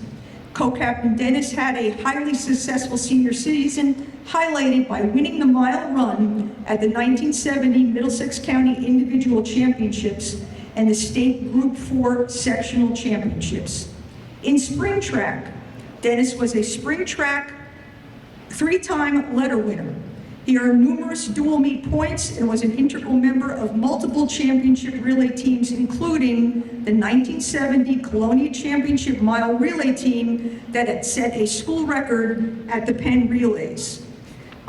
Co-captain Dennis had a highly successful senior season, highlighted by winning the mile run at the 1970 Middlesex County Individual Championships and the State Group 4 Sectional Championships. In spring track, Dennis was a spring track 3-time letter winner. He earned numerous dual meet points and was an integral member of multiple championship relay teams, including the 1970 Colonial Championship Mile Relay team that had set a school record at the Penn Relays.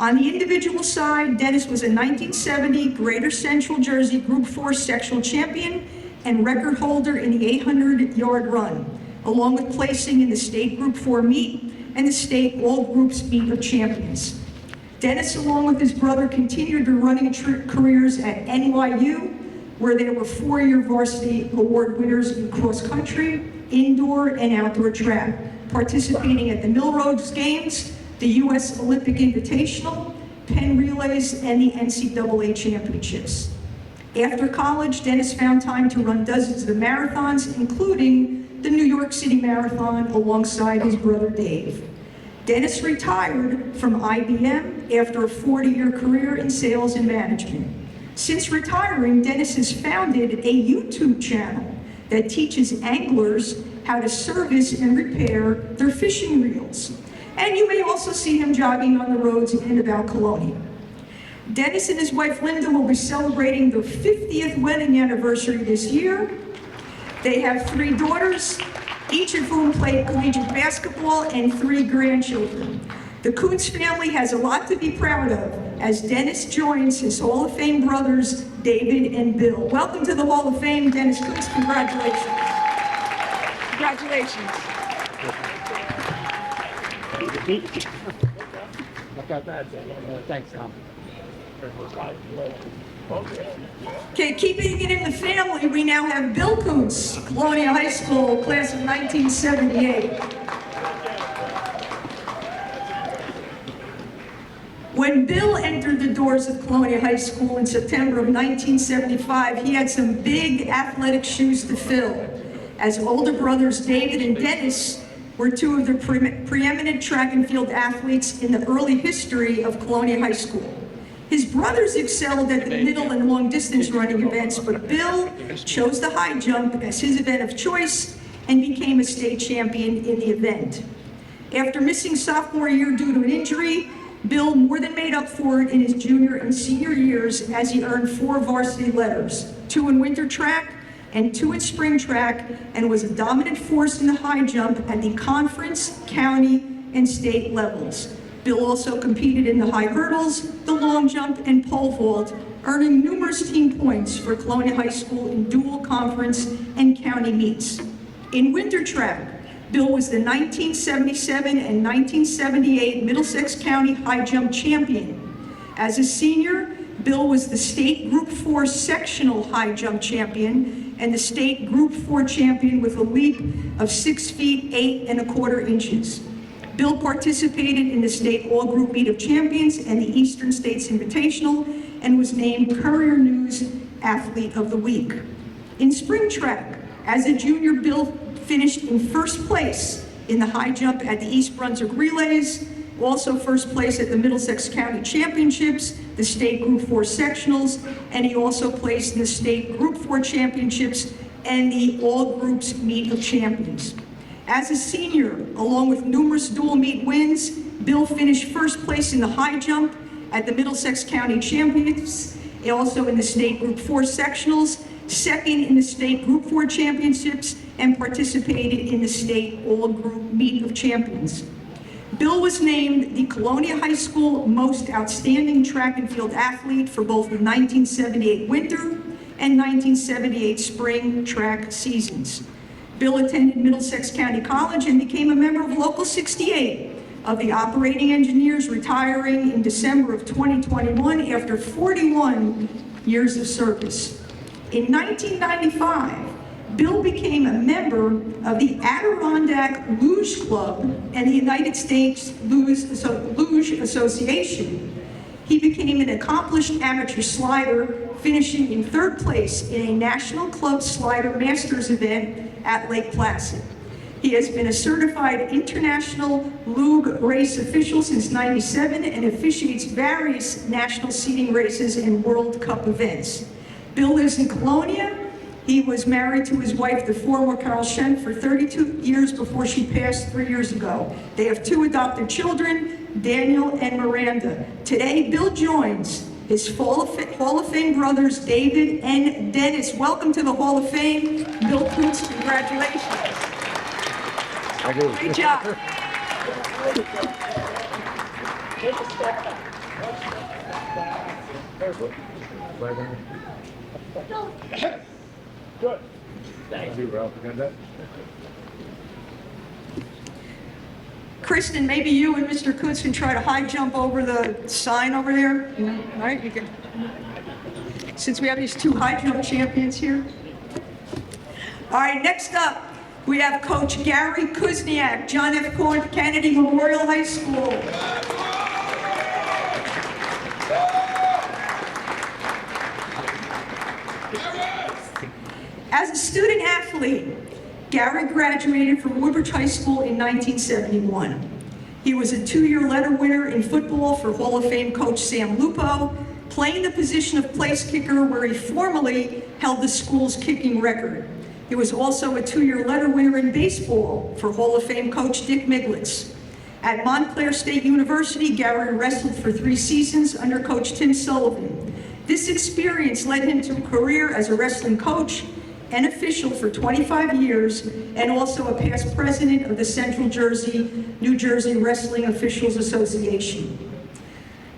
On the individual side, Dennis was a 1970 Greater Central Jersey Group 4 sectional champion and record holder in the 800-yard run, along with placing in the state Group 4 meet and the state all groups meet of champions. Dennis, along with his brother, continued their running careers at NYU, where they were 4-year varsity award winners in cross country, indoor, and outdoor track, participating at the Millrose Games, the U.S. Olympic Invitational, Penn Relays, and the NCAA Championships. After college, Dennis found time to run dozens of marathons, including the New York City Marathon alongside his brother Dave. Dennis retired from IBM after a 40-year career in sales and management. Since retiring, Dennis has founded a YouTube channel that teaches anglers how to service and repair their fishing reels. And you may also see him jogging on the roads in and about Colonial. Dennis and his wife Linda will be celebrating their 50th wedding anniversary this year. They have 3 daughters, each of whom played collegiate basketball, and 3 grandchildren. The Coons family has a lot to be proud of as Dennis joins his Hall of Fame brothers, David and Bill. Welcome to the Hall of Fame, Dennis Coons. Congratulations. Congratulations. Thanks, Tom. Okay, keeping it in the family, we now have Bill Coons, Colonial High School, class of 1978. When Bill entered the doors of Colonial High School in September of 1975, he had some big athletic shoes to fill, as older brothers David and Dennis were 2 of the preeminent track and field athletes in the early history of Colonial High School. His brothers excelled at the middle and long distance running events, but Bill chose the high jump as his event of choice and became a state champion in the event. After missing sophomore year due to an injury, Bill more than made up for it in his junior and senior years as he earned 4 varsity letters, 2 in winter track and 2 in spring track, and was a dominant force in the high jump at the conference, county, and state levels. Bill also competed in the high hurdles, the long jump, and pole vault, earning numerous team points for Colonial High School in dual conference and county meets. In winter track, Bill was the 1977 and 1978 Middlesex County high jump champion. As a senior, Bill was the state Group 4 sectional high jump champion and the state Group 4 champion with a leap of 6 feet 8 1/4 inches. Bill participated in the state all-group meet of champions and the Eastern States Invitational and was named Courier News Athlete of the Week. In spring track, as a junior, Bill finished in first place in the high jump at the East Brunswick Relays, also first place at the Middlesex County Championships, the state Group 4 sectionals, and he also placed in the state Group 4 championships and the all groups meet of champions. As a senior, along with numerous dual meet wins, Bill finished first place in the high jump at the Middlesex County Championships, also in the state Group 4 sectionals, second in the state Group 4 championships, and participated in the state all-group meet of champions. Bill was named the Colonial High School Most Outstanding Track and Field Athlete for both the 1978 winter and 1978 spring track seasons. Bill attended Middlesex County College and became a member of Local 68 of the Operating Engineers, retiring in December of 2021 after 41 years of service. In 1995, Bill became a member of the Adirondack Luge Club and the United States Luge Association. He became an accomplished amateur slider, finishing in 3rd place in a National Club Slider Masters event at Lake Placid. He has been a certified international luge race official since '97 and officiates various national seating races and World Cup events. Bill lives in Colonial. He was married to his wife, the former Carol Shen, for 32 years before she passed 3 years ago. They have 2 adopted children, Daniel and Miranda. Today, Bill joins his Hall of Fame brothers, David and Dennis. Welcome to the Hall of Fame. Bill Kuwitz, congratulations. Great job. Good. Thank you, Ralph. You got that? Kristen, maybe you and Mr. Kuwitz can try to high jump over the sign over there. You know, all right, you can. Since we have these two high jump champions here. All right, next up, we have Coach Gary Kuzniak, John F. Kennedy Memorial High School. As a student athlete, Gary graduated from Woodbridge High School in 1971. He was a two-year letter winner in football for Hall of Fame coach Sam Lupo, playing the position of place kicker where he formerly held the school's kicking record. He was also a two-year letter winner in baseball for Hall of Fame coach Dick Miglitz. At Montclair State University, Gary wrestled for 3 seasons under coach Tim Sullivan. This experience led him to a career as a wrestling coach and official for 25 years, and also a past president of the Central Jersey, New Jersey Wrestling Officials Association.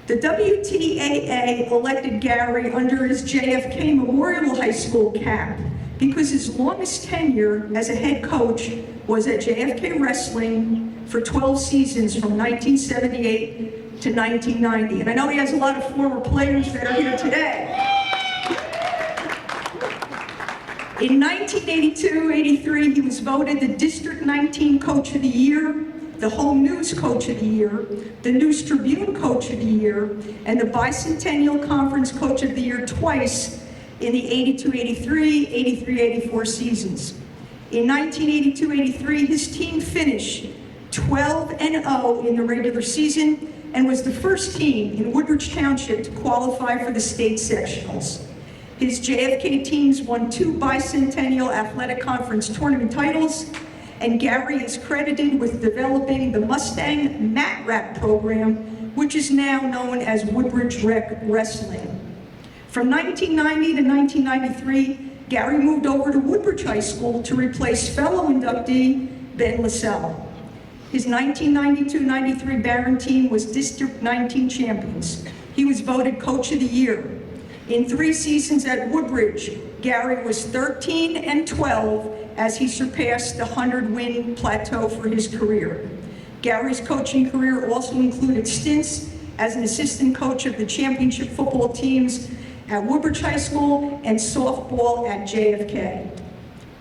The WTAA elected Gary under his JFK Memorial High School cap because his longest tenure as a head coach was at JFK Wrestling for 12 seasons from 1978 to 1990. And I know he has a lot of former players that are here today. In 1982-83, he was voted the District 19 Coach of the Year, the Home News Coach of the Year, the News Tribune Coach of the Year, and the Bicentennial Conference Coach of the Year twice in the 82-83, 83-84 seasons. In 1982-83, his team finished 12-0 in the regular season and was the first team in Woodbridge Township to qualify for the state sectionals. His JFK teams won 2 Bicentennial Athletic Conference tournament titles, and Gary is credited with developing the Mustang Mat Wrap program, which is now known as Woodbridge Rec Wrestling. From 1990 to 1993, Gary moved over to Woodbridge High School to replace fellow inductee Ben LaSalle. His 1992-93 Barron team was District 19 champions. He was voted Coach of the Year. In 3 seasons at Woodbridge, Gary was 13-12 as he surpassed the 100-win plateau for his career. Gary's coaching career also included stints as an assistant coach of the championship football teams at Woodbridge High School and softball at JFK.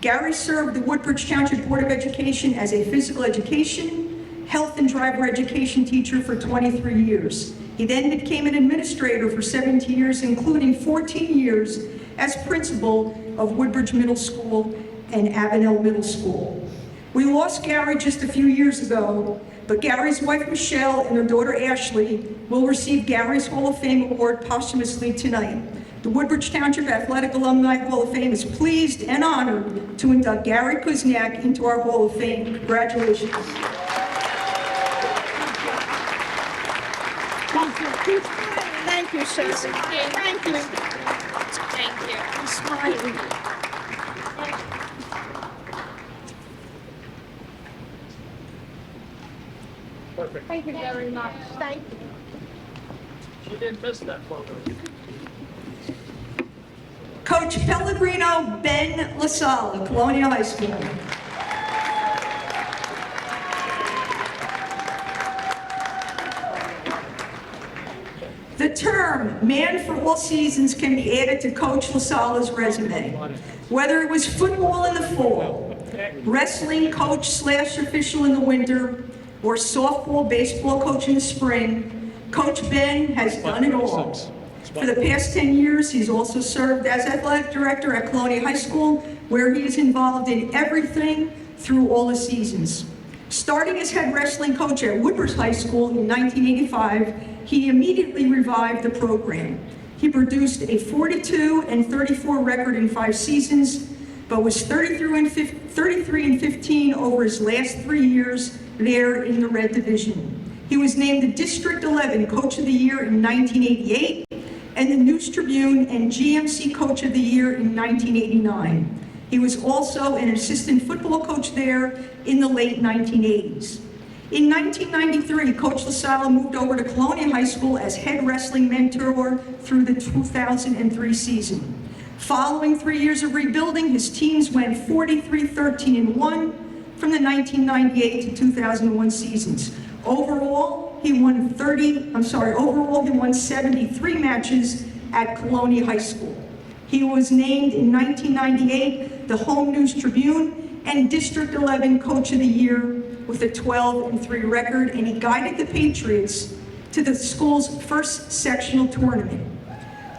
Gary served the Woodbridge Township Board of Education as a physical education, health and driver education teacher for 23 years. He then became an administrator for 17 years, including 14 years as principal of Woodbridge Middle School and Avenel Middle School. We lost Gary just a few years ago, but Gary's wife Michelle and their daughter Ashley will receive Gary's Hall of Fame award posthumously tonight. The Woodbridge Township Athletic Alumni Hall of Fame is pleased and honored to induct Gary Kuzniak into our Hall of Fame. Congratulations. Thank you, sir. Thank you. Thank you. I'm smiling. Perfect. Thank you very much. Thank you. You didn't miss that photo. Coach Pellegrino Ben LaSalle, Colonial High School. The term "man for all seasons" can be added to Coach LaSalle's resume. Whether it was football in the fall, wrestling coach / official in the winter, or softball, baseball coach in the spring, Coach Ben has done it all. For the past 10 years, he's also served as athletic director at Colonial High School, where he is involved in everything through all the seasons. Starting as head wrestling coach at Woodbridge High School in 1985, he immediately revived the program. He produced a 42-34 record in 5 seasons, but was 33-15 over his last 3 years there in the Red Division. He was named the District 11 Coach of the Year in 1988 and the News Tribune and GMC Coach of the Year in 1989. He was also an assistant football coach there in the late 1980s. In 1993, Coach LaSala moved over to Colonial High School as head wrestling mentor through the 2003 season. Following 3 years of rebuilding, his teams went 43-13-1 from the 1998 to 2001 seasons. Overall, he won 73 matches at Colonial High School. He was named in 1998 the Home News Tribune and District 11 Coach of the Year with a 12-3 record, and he guided the Patriots to the school's first sectional tournament.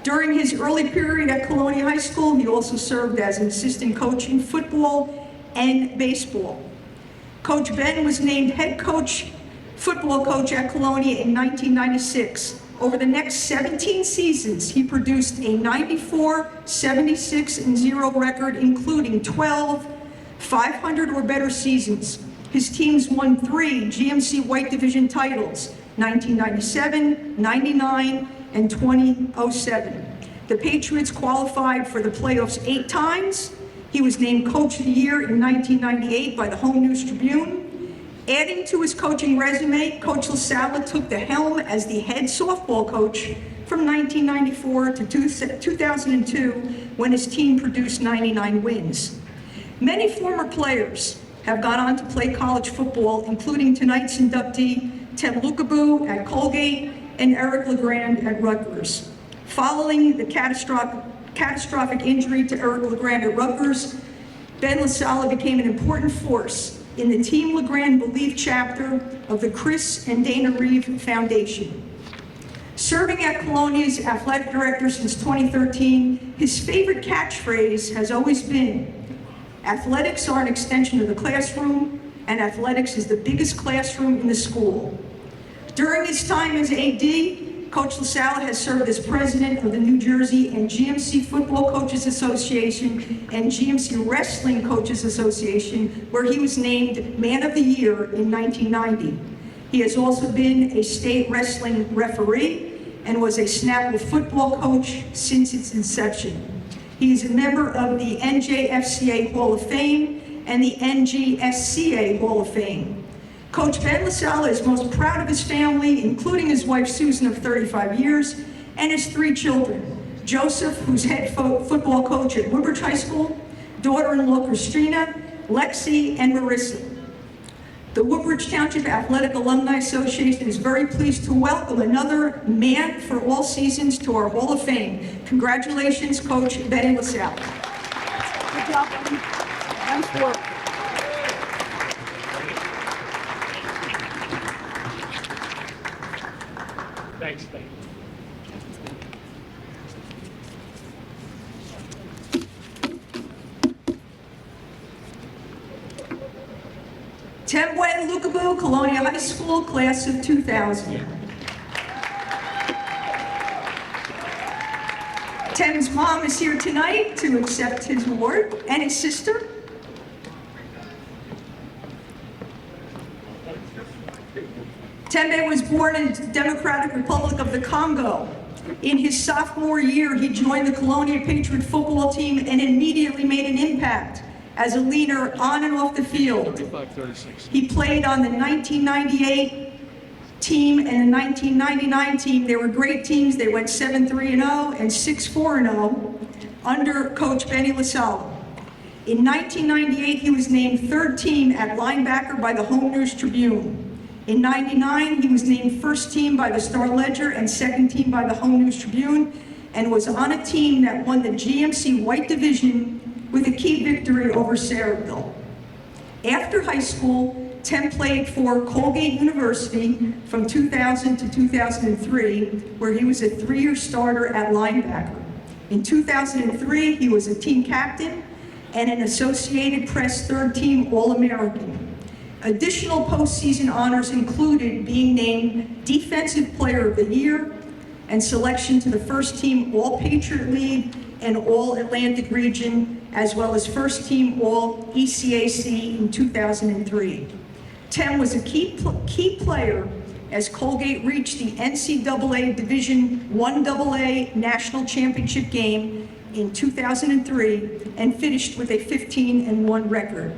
During his early period at Colonial High School, he also served as an assistant coach in football and baseball. Coach Ben was named head coach, football coach at Colonial in 1996. Over the next 17 seasons, he produced a 94, 76-0 record, including 12 500 or better seasons. His teams won 3 GMC White Division titles, 1997, 99, and 2007. The Patriots qualified for the playoffs 8 times. He was named Coach of the Year in 1998 by the Home News Tribune. Adding to his coaching resume, Coach LaSala took the helm as the head softball coach from 1994 to 2002, when his team produced 99 wins. Many former players have gone on to play college football, including tonight's inductee, Tem Lukaboo at Colgate and Eric LeGrand at Rutgers. Following the catastrophic injury to Eric LeGrand at Rutgers, Ben LaSala became an important force in the Team LeGrand Believe chapter of the Chris and Dana Reeve Foundation. Serving at Colonial's athletic director since 2013, his favorite catchphrase has always been, "Athletics are an extension of the classroom, and athletics is the biggest classroom in the school." During his time as AD, Coach LaSala has served as president of the New Jersey and GMC Football Coaches Association and GMC Wrestling Coaches Association, where he was named Man of the Year in 1990. He has also been a state wrestling referee and was a Snapple football coach since its inception. He is a member of the NJFCA Hall of Fame and the NGSCA Hall of Fame. Coach Ben LaSala is most proud of his family, including his wife Susan of 35 years, and his 3 children. Joseph, who's head football coach at Woodbridge High School, daughter-in-law Christina, Lexi, and Marissa. The Woodbridge Township Athletic Alumni Association is very pleased to welcome another man for all seasons to our Hall of Fame. Congratulations, Coach Ben LaSala. Good job, buddy. Nice work. Thanks, thank you. Tembwen Lukaboo, Colonial High School, class of 2000. Tem's mom is here tonight to accept his award, and his sister. Tembe was born in the Democratic Republic of the Congo. In his sophomore year, he joined the Colonial Patriot football team and immediately made an impact as a leader on and off the field. He played on the 1998 team and the 1999 team. They were great teams. They went 7-3-0 and 6-4-0 under Coach Benny LaSala. In 1998, he was named 3rd team at linebacker by the Home News Tribune. In 99, he was named 1st team by the Star-Ledger and 2nd team by the Home News Tribune, and was on a team that won the GMC White Division with a key victory over Saraville. After high school, Tem played for Colgate University from 2000 to 2003, where he was a 3-year starter at linebacker. In 2003, he was a team captain and an Associated Press 3rd team All-American. Additional postseason honors included being named Defensive Player of the Year and selection to the 1st team All-Patriot League and All-Atlantic Region, as well as 1st team All-ECAC in 2003. Tem was a key player as Colgate reached the NCAA Division I AA National Championship game in 2003 and finished with a 15-1 record.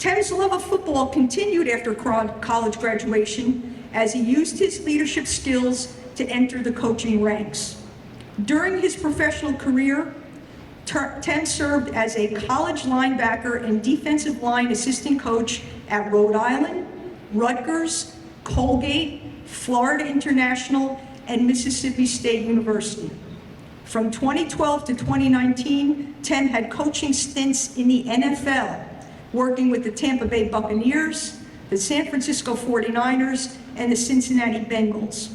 Tim's love of football continued after college graduation as he used his leadership skills to enter the coaching ranks. During his professional career, Tim served as a college linebacker and defensive line assistant coach at Rhode Island, Rutgers, Colgate, Florida International, and Mississippi State University. From 2012 to 2019, Tim had coaching stints in the NFL, working with the Tampa Bay Buccaneers, the San Francisco 49ers, and the Cincinnati Bengals.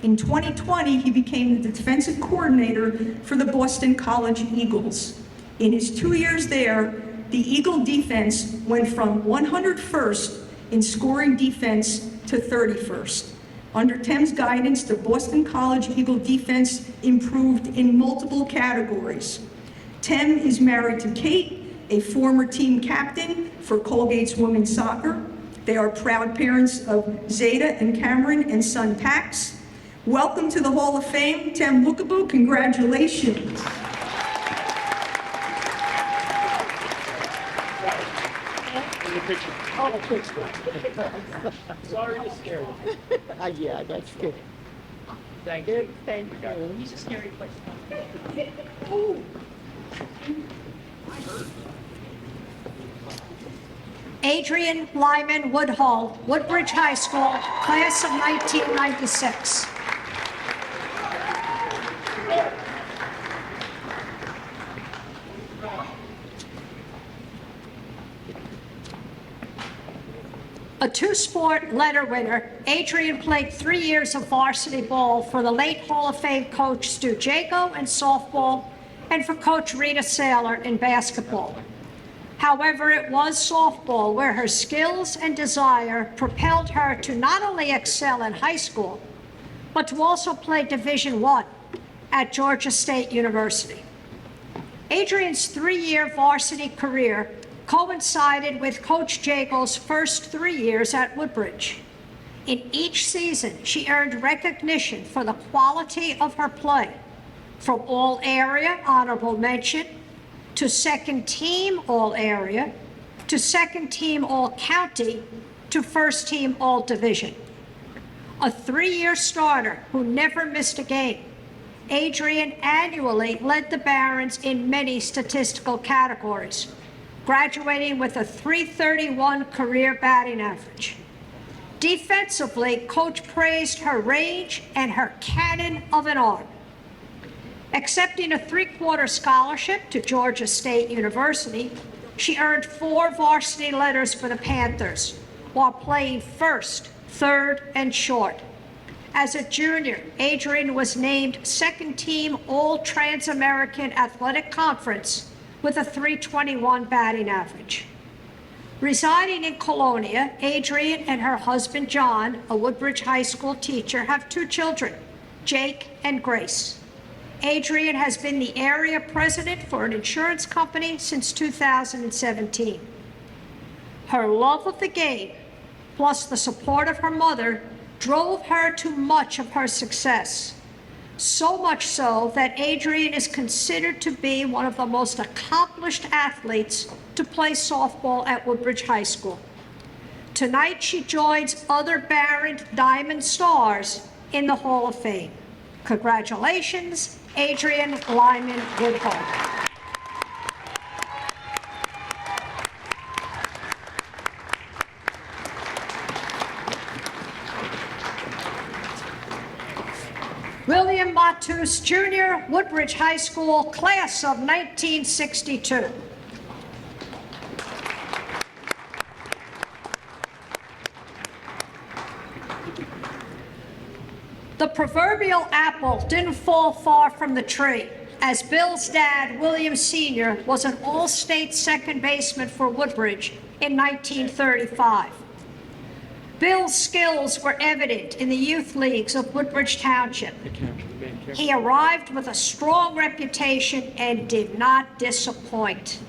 In 2020, he became the defensive coordinator for the Boston College Eagles. In his 2 years there, the Eagle defense went from 101st in scoring defense to 31st. Under Tim's guidance, the Boston College Eagle defense improved in multiple categories. Tim is married to Kate, a former team captain for Colgate's women's soccer. They are proud parents of Zeta and Cameron and son Pax. Welcome to the Hall of Fame, Tim Lukabu. Congratulations. Sorry to scare you. Yeah, that's good. Thank you. Thank you. He's a scary place. Adrian, Lyman, Woodhull, Woodbridge High School, class of 1996. A two-sport letter winner, Adrian played 3 years of varsity ball for the late Hall of Fame coach Stu Jago in softball and for Coach Rita Saylor in basketball. However, it was softball where her skills and desire propelled her to not only excel in high school, but to also play Division I at Georgia State University. Adrian's 3-year varsity career coincided with Coach Jago's first 3 years at Woodbridge. In each season, she earned recognition for the quality of her play, from All-Area Honorable Mention, to Second Team All-Area, to Second Team All-County, to First Team All-Division. A 3-year starter who never missed a game, Adrian annually led the Barons in many statistical categories, graduating with a .331 career batting average. Defensively, Coach praised her range and her cannon of an arm. Accepting a 3-quarter scholarship to Georgia State University, she earned 4 varsity letters for the Panthers while playing first, third, and short. As a junior, Adrian was named second team All-Trans-American Athletic Conference with a .321 batting average. Residing in Colonial, Adrian and her husband John, a Woodbridge High School teacher, have 2 children, Jake and Grace. Adrian has been the area president for an insurance company since 2017. Her love of the game, plus the support of her mother, drove her to much of her success. So much so that Adrian is considered to be one of the most accomplished athletes to play softball at Woodbridge High School. Tonight, she joins other Baron Diamond stars in the Hall of Fame. Congratulations, Adrian Lyman Woodhull. William Matus Jr., Woodbridge High School, class of 1962. The proverbial apple didn't fall far from the tree, as Bill's dad, William Sr., was an all-state second baseman for Woodbridge in 1935. Bill's skills were evident in the youth leagues of Woodbridge Township. He arrived with a strong reputation and did not disappoint.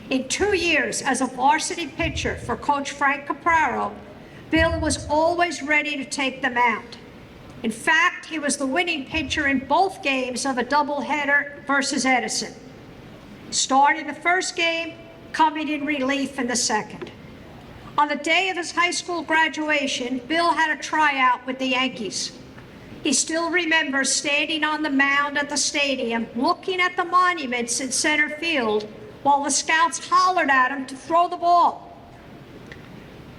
In 2 years as a varsity pitcher for Coach Frank Capraro, Bill was always ready to take the mound. In fact, he was the winning pitcher in both games of a doubleheader versus Edison, starting the first game, coming in relief in the second. On the day of his high school graduation, Bill had a tryout with the Yankees. He still remembers standing on the mound at the stadium, looking at the monuments in center field while the scouts hollered at him to throw the ball.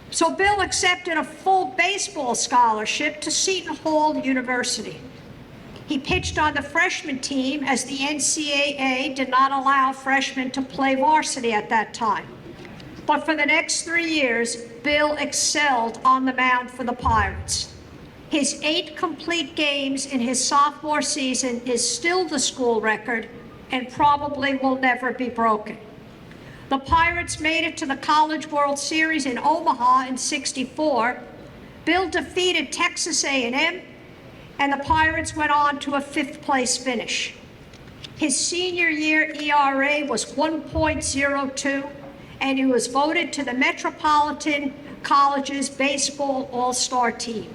So Bill accepted a full baseball scholarship to Seton Hall University. He pitched on the freshman team as the NCAA did not allow freshmen to play varsity at that time. But for the next 3 years, Bill excelled on the mound for the Pirates. His 8 complete games in his sophomore season is still the school record and probably will never be broken. The Pirates made it to the College World Series in Omaha in '64. Bill defeated Texas A&M, and the Pirates went on to a 5th place finish. His senior year ERA was 1.02, and he was voted to the Metropolitan College's Baseball All-Star team.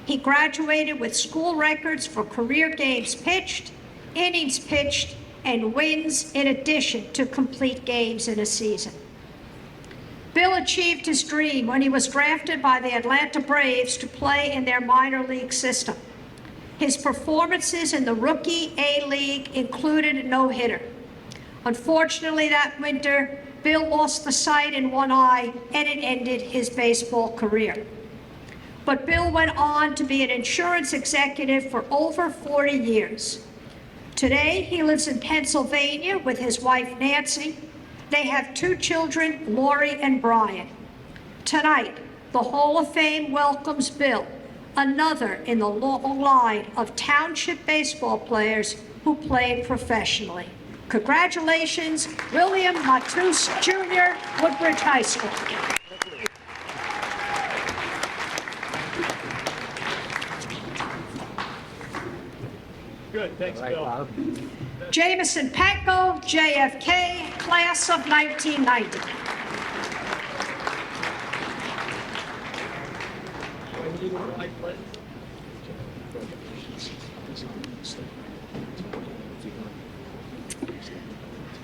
He graduated with school records for career games pitched, innings pitched, and wins in addition to complete games in a season. Bill achieved his dream when he was drafted by the Atlanta Braves to play in their minor league system. His performances in the Rookie A-League included a no-hitter. Unfortunately, that winter, Bill lost the sight in one eye, and it ended his baseball career. But Bill went on to be an insurance executive for over 40 years. Today, he lives in Pennsylvania with his wife, Nancy. They have 2 children, Lori and Brian. Tonight, the Hall of Fame welcomes Bill, another in the long line of township baseball players who played professionally. Congratulations, William Matus Jr., Woodbridge High School. Good, thanks, Bill. Jamison Panko, JFK, class of 1990.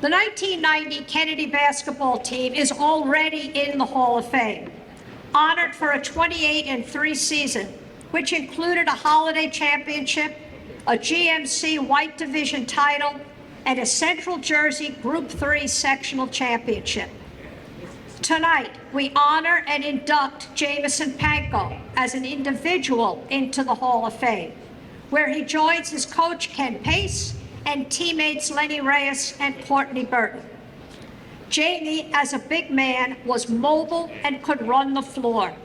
The 1990 Kennedy basketball team is already in the Hall of Fame, honored for a 28-3 season, which included a holiday championship, a GMC White Division title, and a Central Jersey Group 3 sectional championship. Tonight, we honor and induct Jamison Panko as an individual into the Hall of Fame, where he joins his coach Ken Pace and teammates Lenny Reyes and Courtney Burton. Jamie, as a big man, was mobile and could run the floor.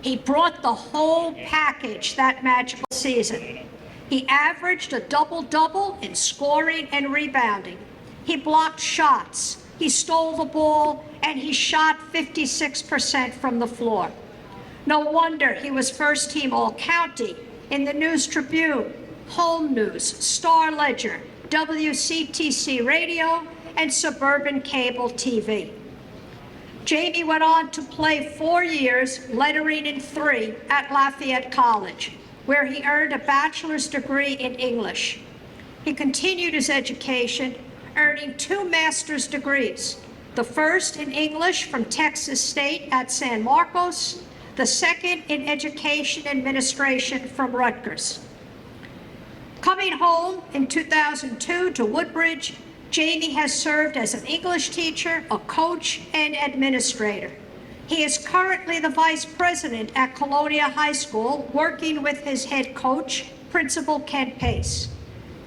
He brought the whole package that magical season. He averaged a double-double in scoring and rebounding. He blocked shots, he stole the ball, and he shot 56% from the floor. No wonder he was first-team All-County in the News Tribune, Home News, Star Ledger, WCTC Radio, and Suburban Cable TV. Jamie went on to play 4 years, lettering in 3 at Lafayette College, where he earned a bachelor's degree in English. He continued his education, earning 2 master's degrees, the first in English from Texas State at San Marcos, the second in education administration from Rutgers. Coming home in 2002 to Woodbridge, Jamie has served as an English teacher, a coach, and administrator. He is currently the vice president at Colonial High School, working with his head coach, Principal Ken Pace.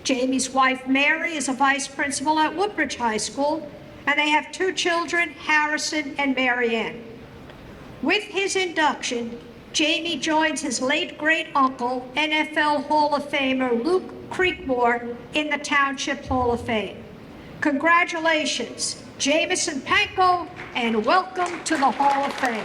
Jamie's wife, Mary, is a vice principal at Woodbridge High School, and they have 2 children, Harrison and Marianne. With his induction, Jamie joins his late great-uncle, NFL Hall of Famer Luke Creekmore, in the Township Hall of Fame. Congratulations, Jamison Panko, and welcome to the Hall of Fame.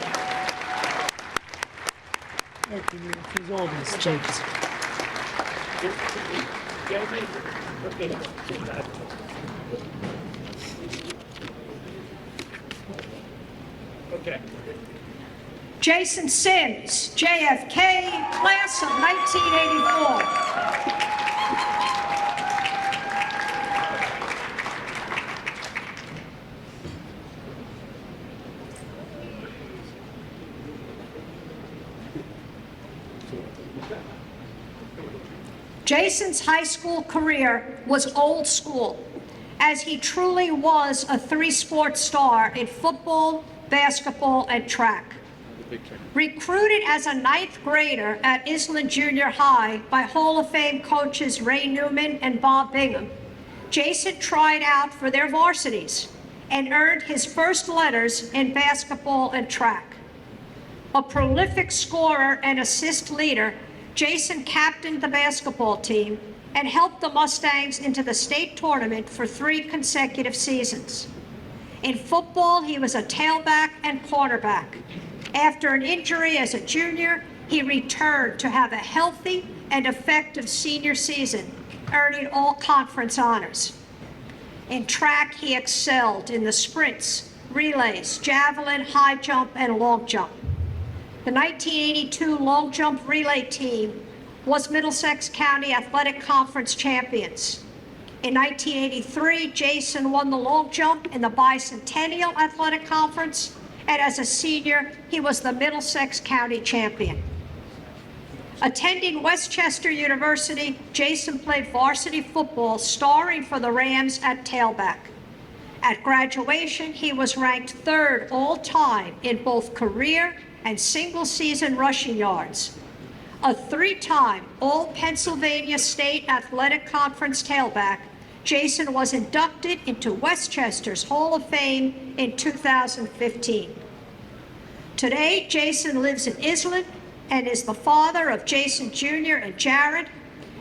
Okay. Jason Sims, JFK, class of 1984. Jason's high school career was old school, as he truly was a three-sport star in football, basketball, and track. Recruited as a ninth grader at Island Junior High by Hall of Fame coaches Ray Newman and Bob Bingham, Jason tried out for their varsities and earned his first letters in basketball and track. A prolific scorer and assist leader, Jason captained the basketball team and helped the Mustangs into the state tournament for 3 consecutive seasons. In football, he was a tailback and cornerback. After an injury as a junior, he returned to have a healthy and effective senior season, earning all conference honors. In track, he excelled in the sprints, relays, javelin, high jump, and long jump. The 1982 long jump relay team was Middlesex County Athletic Conference champions. In 1983, Jason won the long jump in the Bicentennial Athletic Conference, and as a senior, he was the Middlesex County champion. Attending Westchester University, Jason played varsity football, starring for the Rams at tailback. At graduation, he was ranked 3rd all-time in both career and single-season rushing yards. A 3-time All-Pennsylvania State Athletic Conference tailback, Jason was inducted into Westchester's Hall of Fame in 2015. Today, Jason lives in Island and is the father of Jason Jr. and Jared.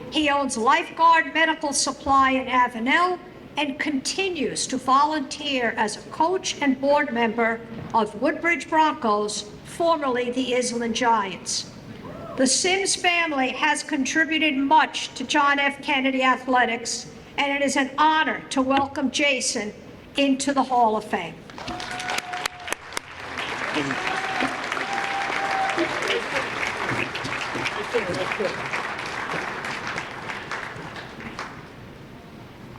He owns Lifeguard Medical Supply in Avenel and continues to volunteer as a coach and board member of Woodbridge Broncos, formerly the Island Giants. The Sims family has contributed much to John F. Kennedy Athletics, and it is an honor to welcome Jason into the Hall of Fame.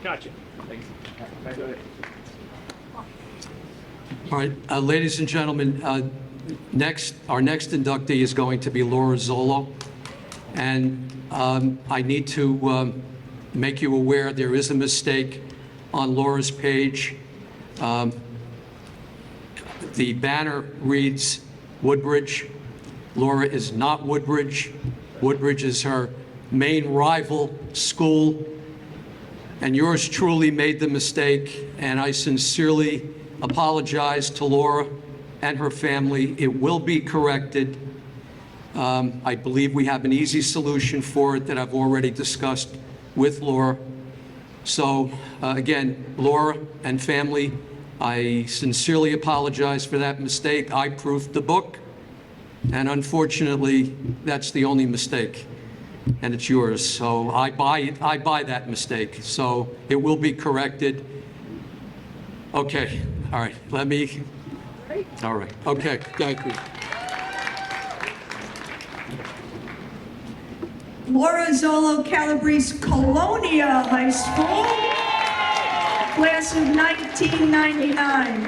Gotcha. All right, ladies and gentlemen, our next inductee is going to be Laura Zolo. And I need to make you aware there is a mistake on Laura's page. The banner reads Woodbridge. Laura is not Woodbridge. Woodbridge is her main rival school. And yours truly made the mistake, and I sincerely apologize to Laura and her family. It will be corrected. I believe we have an easy solution for it that I've already discussed with Laura. So again, Laura and family, I sincerely apologize for that mistake. I proofed the book, and unfortunately, that's the only mistake, and it's yours. So I buy that mistake. So it will be corrected. Okay, all right, all right, okay, thank you. Laura Zolo Calabrese, Colonial High School, class of 1999.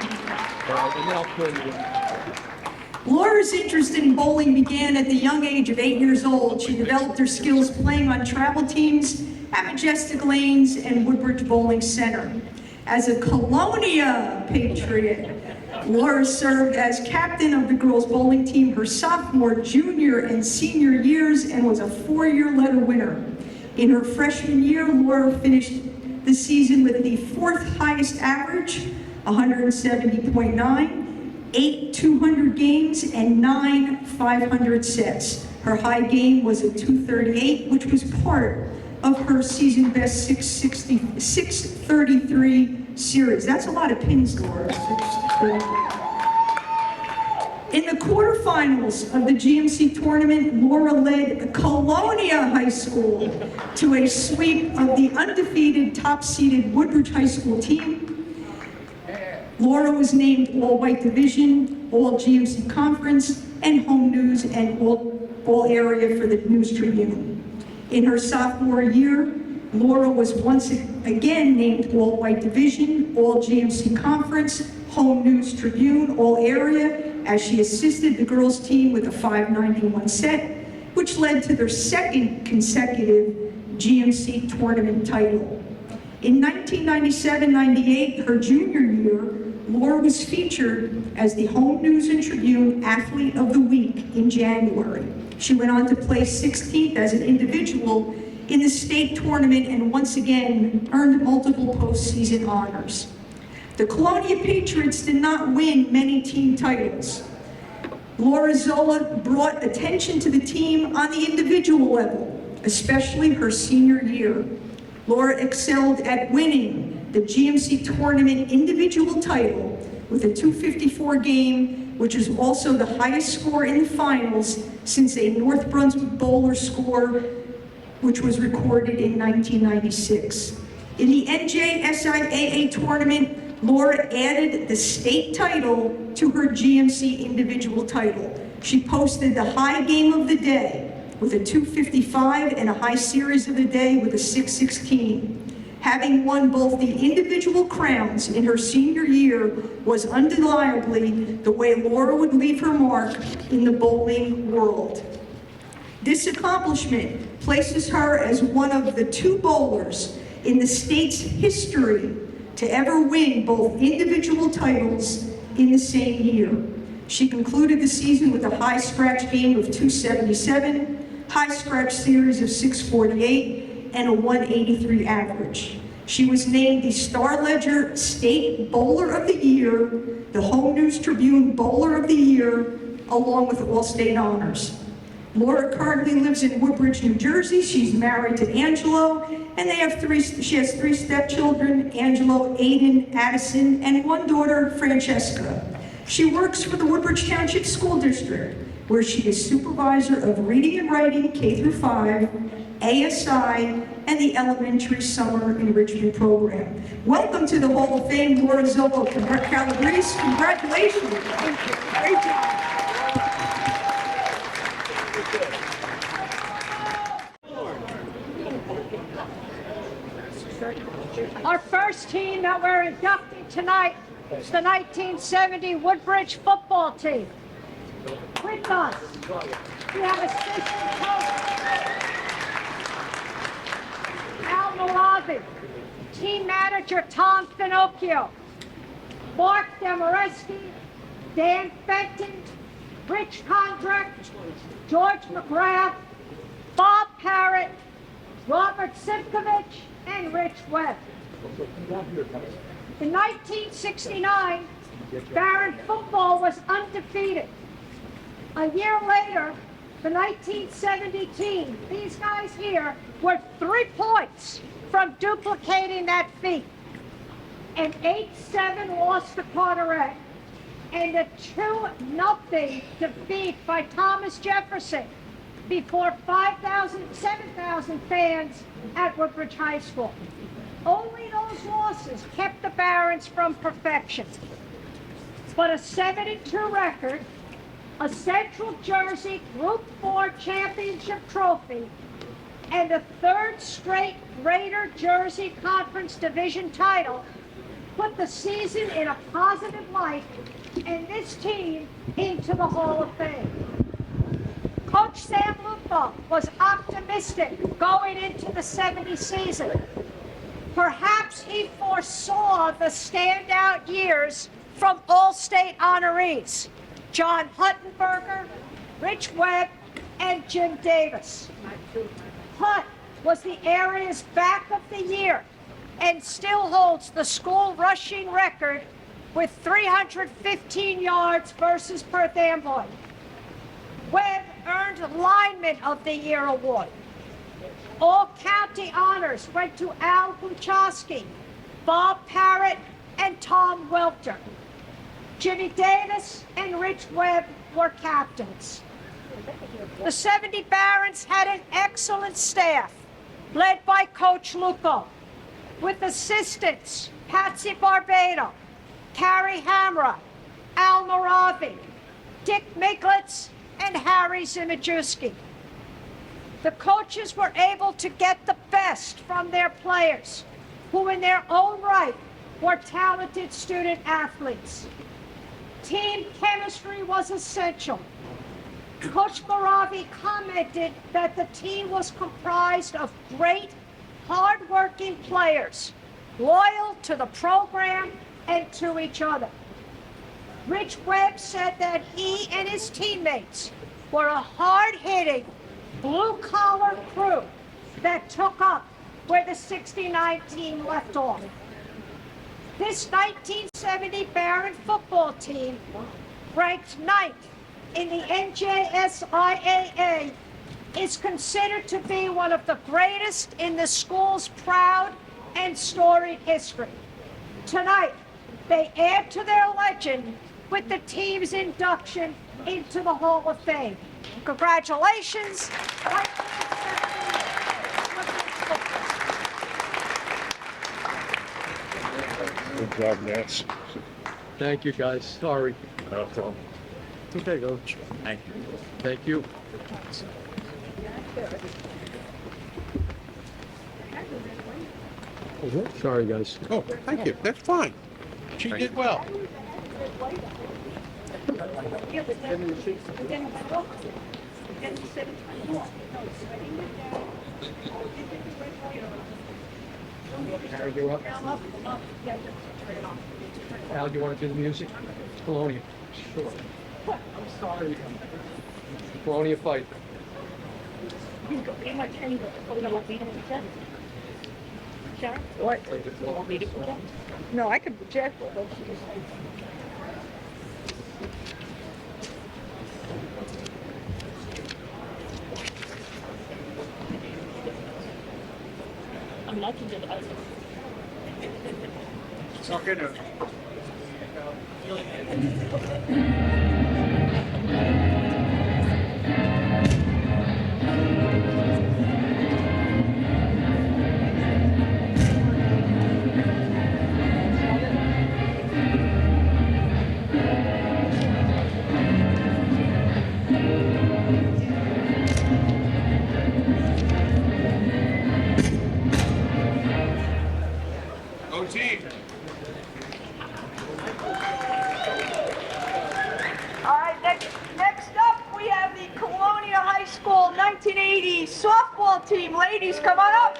Laura's interest in bowling began at the young age of 8 years old. She developed her skills playing on travel teams at Majestic Lanes and Woodbridge Bowling Center. As a Colonial patriot, Laura served as captain of the girls' bowling team her sophomore, junior, and senior years and was a 4-year letter winner. In her freshman year, Laura finished the season with the 4th highest average, 170.9, 8 200 games, and 9 500 sets. Her high game was a 238, which was part of her season best 633 series. That's a lot of pins, Laura. In the quarterfinals of the GMC tournament, Laura led Colonial High School to a sweep of the undefeated top-seeded Woodbridge High School team. Laura was named All-White Division, All-GMC Conference, and Home News and All Area for the News Tribune. In her sophomore year, Laura was once again named All-White Division, All-GMC Conference, Home News Tribune, All Area, as she assisted the girls' team with a 591 set, which led to their 2nd consecutive GMC tournament title. In 1997-98, her junior year, Laura was featured as the Home News and Tribune Athlete of the Week in January. She went on to place 16th as an individual in the state tournament and once again earned multiple postseason honors. The Colonial Patriots did not win many team titles. Laura Zolo brought attention to the team on the individual level, especially her senior year. Laura excelled at winning the GMC tournament individual title with a 254 game, which is also the highest score in the finals since a North Brunswick bowler score, which was recorded in 1996. In the NJSIAA tournament, Laura added the state title to her GMC individual title. She posted the high game of the day with a 255 and a high series of the day with a 616. Having won both the individual crowns in her senior year was undeniably the way Laura would leave her mark in the bowling world. This accomplishment places her as one of the 2 bowlers in the state's history to ever win both individual titles in the same year. She concluded the season with a high scratch game of 277, high scratch series of 648, and a 183 average. She was named the Star Ledger State Bowler of the Year, the Home News Tribune Bowler of the Year, along with all state honors. Laura currently lives in Woodbridge, New Jersey. She's married to Angelo, and she has 3 stepchildren, Angelo, Aiden, Addison, and 1 daughter, Francesca. She works for the Woodbridge Township School District, where she is supervisor of reading and writing K through 5, ASI, and the elementary summer enrichment program. Welcome to the Hall of Fame, Laura Zolo Calabrese. Congratulations. Thank you. Great job. Our first team that we're inducting tonight is the 1970 Woodbridge football team. With us, we have assistant coach Al Malavi, team manager Tom Finocchio, Mark Demoreski, Dan Fenton, Rich Kondrak, George McGrath, Bob Parrott, Robert Simkovich, and Rich Webb. In 1969, Barron football was undefeated. A year later, the 1970 team, these guys here, were 3 points from duplicating that feat. An 8-7 loss to Carteret, and a 2-0 defeat by Thomas Jefferson before 5,000, 7,000 fans at Woodbridge High School. Only those losses kept the Barons from perfection. But a 7-2 record, a Central Jersey Group 4 championship trophy, and a 3rd straight Greater Jersey Conference Division title put the season in a positive light and this team into the Hall of Fame. Coach Sam Lupo was optimistic going into the 70 season. Perhaps he foresaw the standout years from all-state honorees, John Huttenberger, Rich Webb, and Jim Davis. Hutt was the area's back of the year and still holds the school rushing record with 315 yards versus Perth Amboy. Webb earned Lyman of the Year award. All county honors went to Al Buchowski, Bob Parrott, and Tom Welter. Jimmy Davis and Rich Webb were captains. The 70 Barons had an excellent staff, led by Coach Luco, with assistants Patsy Barbado, Carrie Hamra, Al Moravi, Dick Miglitz, and Harry Zimajewski. The coaches were able to get the best from their players, who in their own right were talented student athletes. Team chemistry was essential. Coach Baravi commented that the team was comprised of great, hard-working players, loyal to the program and to each other. Rich Webb said that he and his teammates were a hard-hitting, blue-collar crew that took up where the '69 team left off. This 1970 Barron football team, ranked 9th in the NJSIAA, is considered to be one of the greatest in the school's proud and storied history. Tonight, they add to their legend with the team's induction into the Hall of Fame. Congratulations. Good job, Nance. Thank you, guys. Sorry. No problem. Okay, Coach. Thank you. Thank you. Sorry, guys. Oh, thank you. That's fine. She did well. Al, you're up. Al, you want to do the music? Colonial. Sure. I'm sorry. Colonial fight. What? No, I could project. I mean, I can do that. It's not good. OT. All right, next up, we have the Colonial High School 1980 softball team. Ladies, come on up.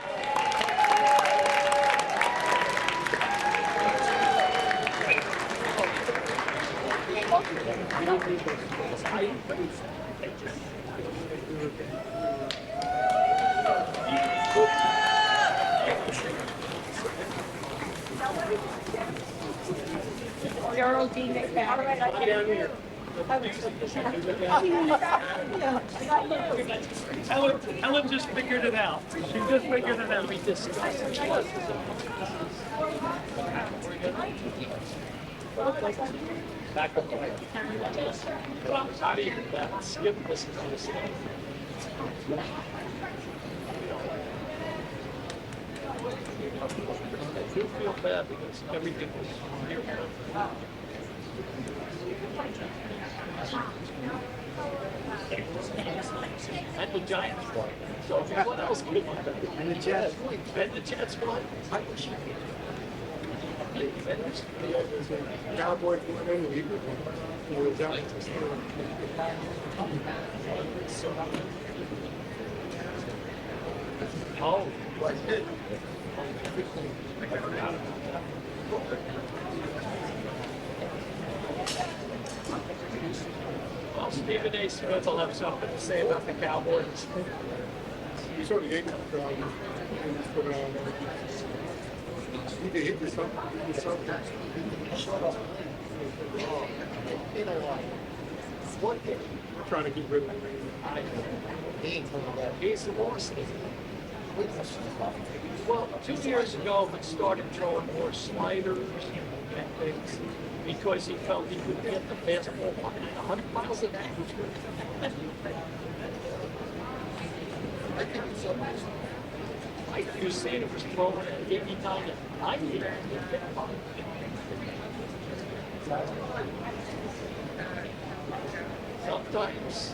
Ellen just figured it out. She just figured it out. We discussed it. Back up. How do you skip this? I do feel bad because everything was here. And the Giants won. So what else could have happened? And the Jets. And the Jets won. I wish you could. Cowboys won in the league. The Giants. Oh, well, Stephen A. Smith will have something to say about the Cowboys. You saw the game. He did hit this up. What? We're trying to get rid of him. He's the worst. Well, 2 years ago, he started throwing more sliders and things because he felt he could get the fastball 100 miles an hour. I think it's almost like you said, it was throwing at 89 and 90. Sometimes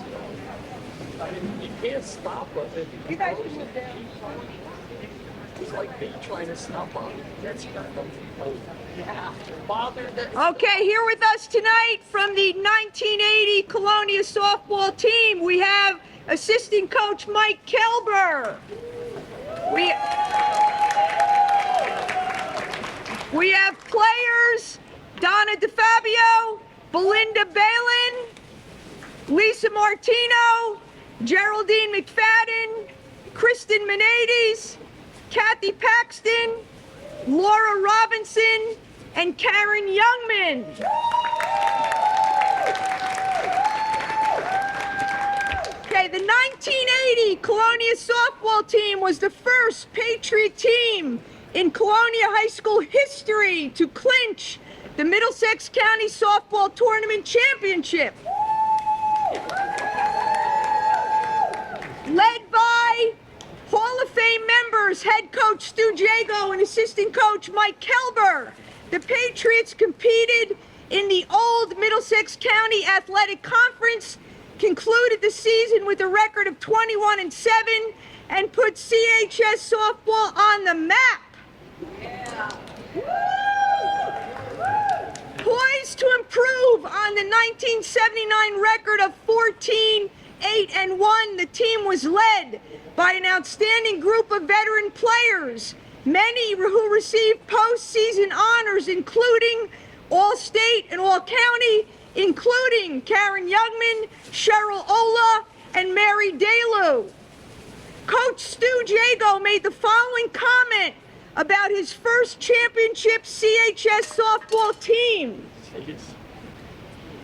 you can't stop it. You guys can move down. It's like me trying to stop on. That's not yeah. Father, Okay, here with us tonight from the 1980 Colonial softball team, we have assistant coach Mike Kelber. We have players Donna DeFabio, Belinda Balin, Lisa Martino, Geraldine McFadden, Kristen Menades, Kathy Paxton, Laura Robinson, and Karen Youngman. Okay, the 1980 Colonial softball team was the first Patriot team in Colonial High School history to clinch the Middlesex County Softball Tournament Championship. Led by Hall of Fame members, head coach Stu Jago and assistant coach Mike Kelber, the Patriots competed in the old Middlesex County Athletic Conference, concluded the season with a record of 21-7, and put CHS softball on the map. Poised to improve on the 1979 record of 14-8-1, the team was led by an outstanding group of veteran players, many who received postseason honors, including All-State and All-County, including Karen Youngman, Cheryl Ola, and Mary Dalu. Coach Stu Jago made the following comment about his first championship CHS softball team.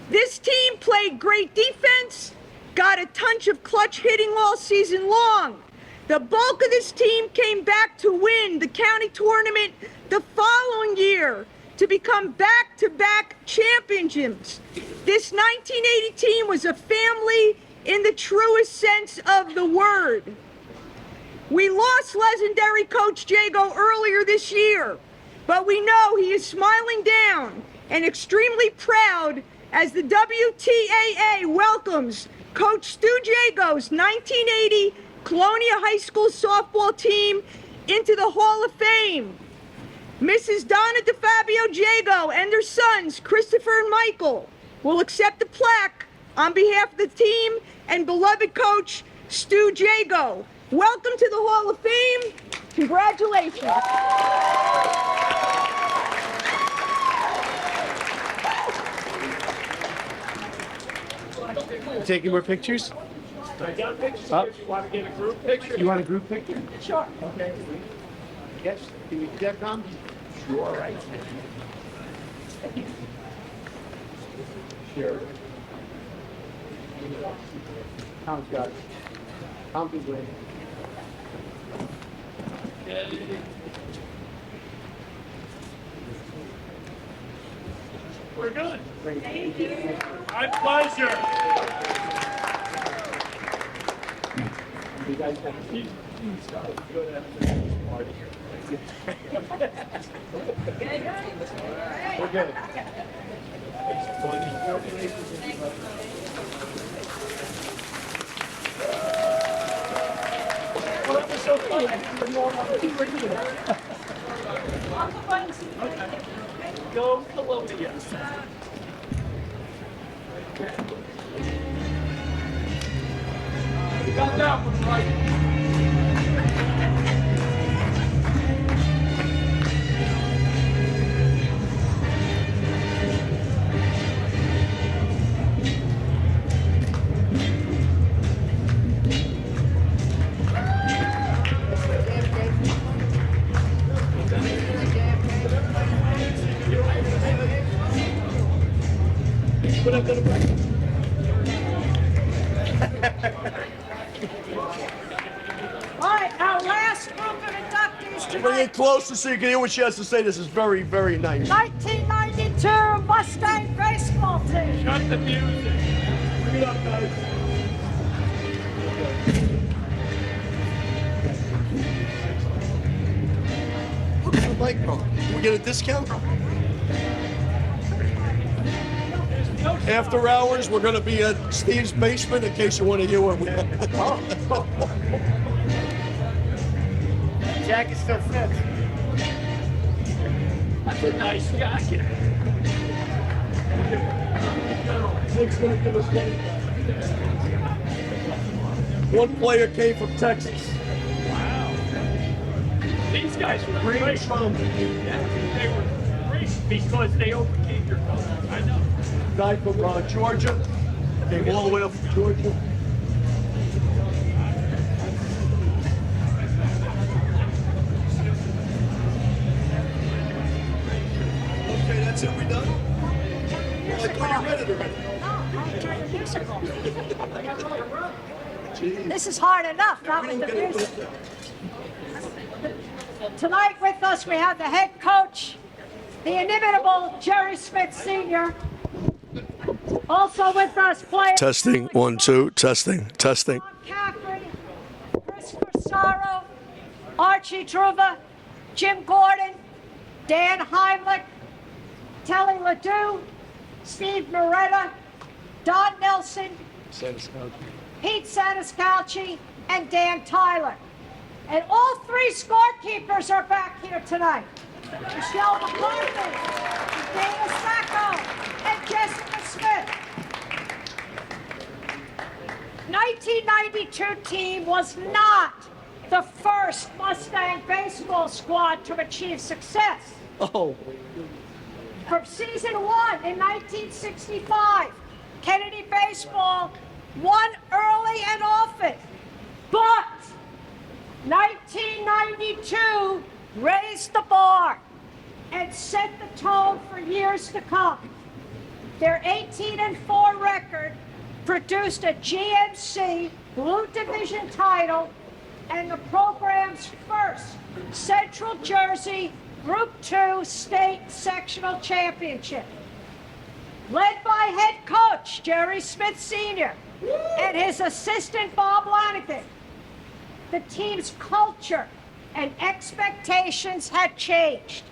This team played great defense, got a touch of clutch hitting all season long. The bulk of this team came back to win the county tournament the following year to become back-to-back champions. This 1980 team was a family in the truest sense of the word. We lost legendary Coach Jago earlier this year, but we know he is smiling down and extremely proud as the WTAA welcomes Coach Stu Jago's 1980 Colonial High School softball team into the Hall of Fame. Mrs. Donna DeFabio Jago and their sons, Christopher and Michael, will accept the plaque on behalf of the team and beloved coach Stu Jago. Welcome to the Hall of Fame. Congratulations. Taking more pictures? I got pictures. Up. You want to get a group picture? You want a group picture? Sure. Okay. Yes. Can you do that, Tom? Sure. Right. Sure. Tom's got it. Tom be great. We're good. Thank you. My pleasure. You guys have a seat. Go to the party. We're good. Well, that was so fun. Go Colonial. You got that one right. What I'm gonna bring. All right, our last group of inductees Bring tonight, it closer so you can hear what she has to say. This is very, very nice. 1992 Mustang Baseball Team. Shut the music. Bring it up, guys. Look at the microphone. We get a discount? After hours, we're going to be at Steve's basement in case you want to hear what we jacket still fits. That's a nice jacket. Nick's gonna give us one player came from Texas. Wow. These guys were great. Great from They were great because they overcame your color. I know. guy from Georgia. Came all the way up from Georgia. Okay, that's it. We done? I thought you read it already. This is hard enough, not with the music. Tonight with us, we have the head coach, the inimitable Jerry Smith Sr. Also with us, players. Testing, 1, 2, testing. Tom Caffrey, Chris Corsaro, Archie Druva, Jim Gordon, Dan Heimlich, Telly Ledoux, Steve Moretta, Don Nelson, Pete Saniscalchi, and Dan Tyler. And all three scorekeepers are back here tonight. Michelle McCarthy, Dana Sacco, and Jessica Smith. 1992 team was not the first Mustang baseball squad to achieve success. Oh. From season 1 in 1965, Kennedy Baseball won early and often, but 1992 raised the bar and set the tone for years to come. Their 18-4 record produced a GMC Blue Division title and the program's first Central Jersey Group 2 State Sectional Championship. Led by head coach Jerry Smith Sr. and his assistant Bob Lanigan, the team's culture and expectations had changed.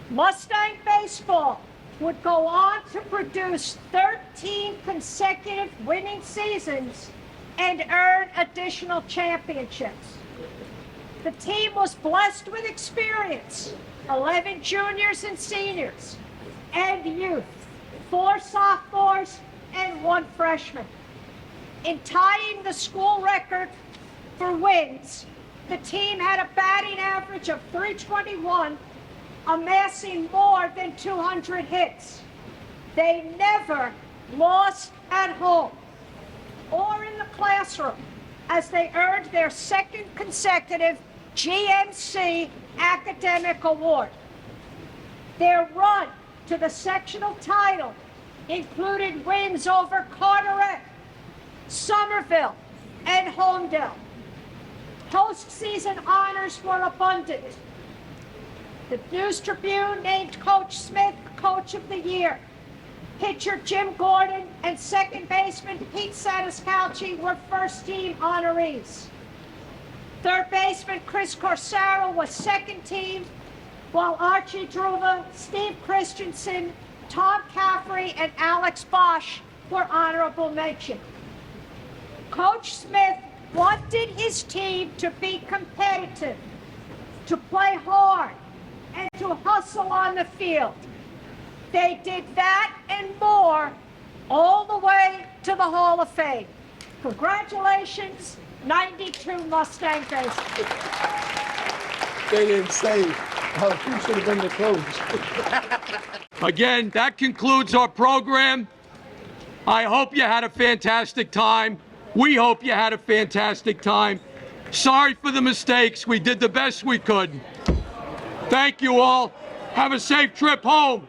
Mustang Baseball would go on to produce 13 consecutive winning seasons and earn additional championships. The team was blessed with experience, 11 juniors and seniors, and youth, 4 sophomores and 1 freshman. In tying the school record for wins, the team had a batting average of .321, amassing more than 200 hits. They never lost at home or in the classroom as they earned their second consecutive GMC Academic Award. Their run to the sectional title included wins over Carteret, Somerville, and Homedale. Postseason honors were abundant. The News Tribune named Coach Smith Coach of the Year. Pitcher Jim Gordon and second baseman Pete Saniscalchi were first-team honorees. Third baseman Chris Corsaro was second team, while Archie Druva, Steve Christensen, Tom Caffrey, and Alex Bosch were honorable mention. Coach Smith wanted his team to be competitive, to play hard, and to hustle on the field. They did that and more all the way to the Hall of Fame. Congratulations, 92 Mustang Baseball. They didn't say who should have been the coach. Again, that concludes our program. I hope you had a fantastic time. We hope you had a fantastic time. Sorry for the mistakes. We did the best we could. Thank you all. Have a safe trip home.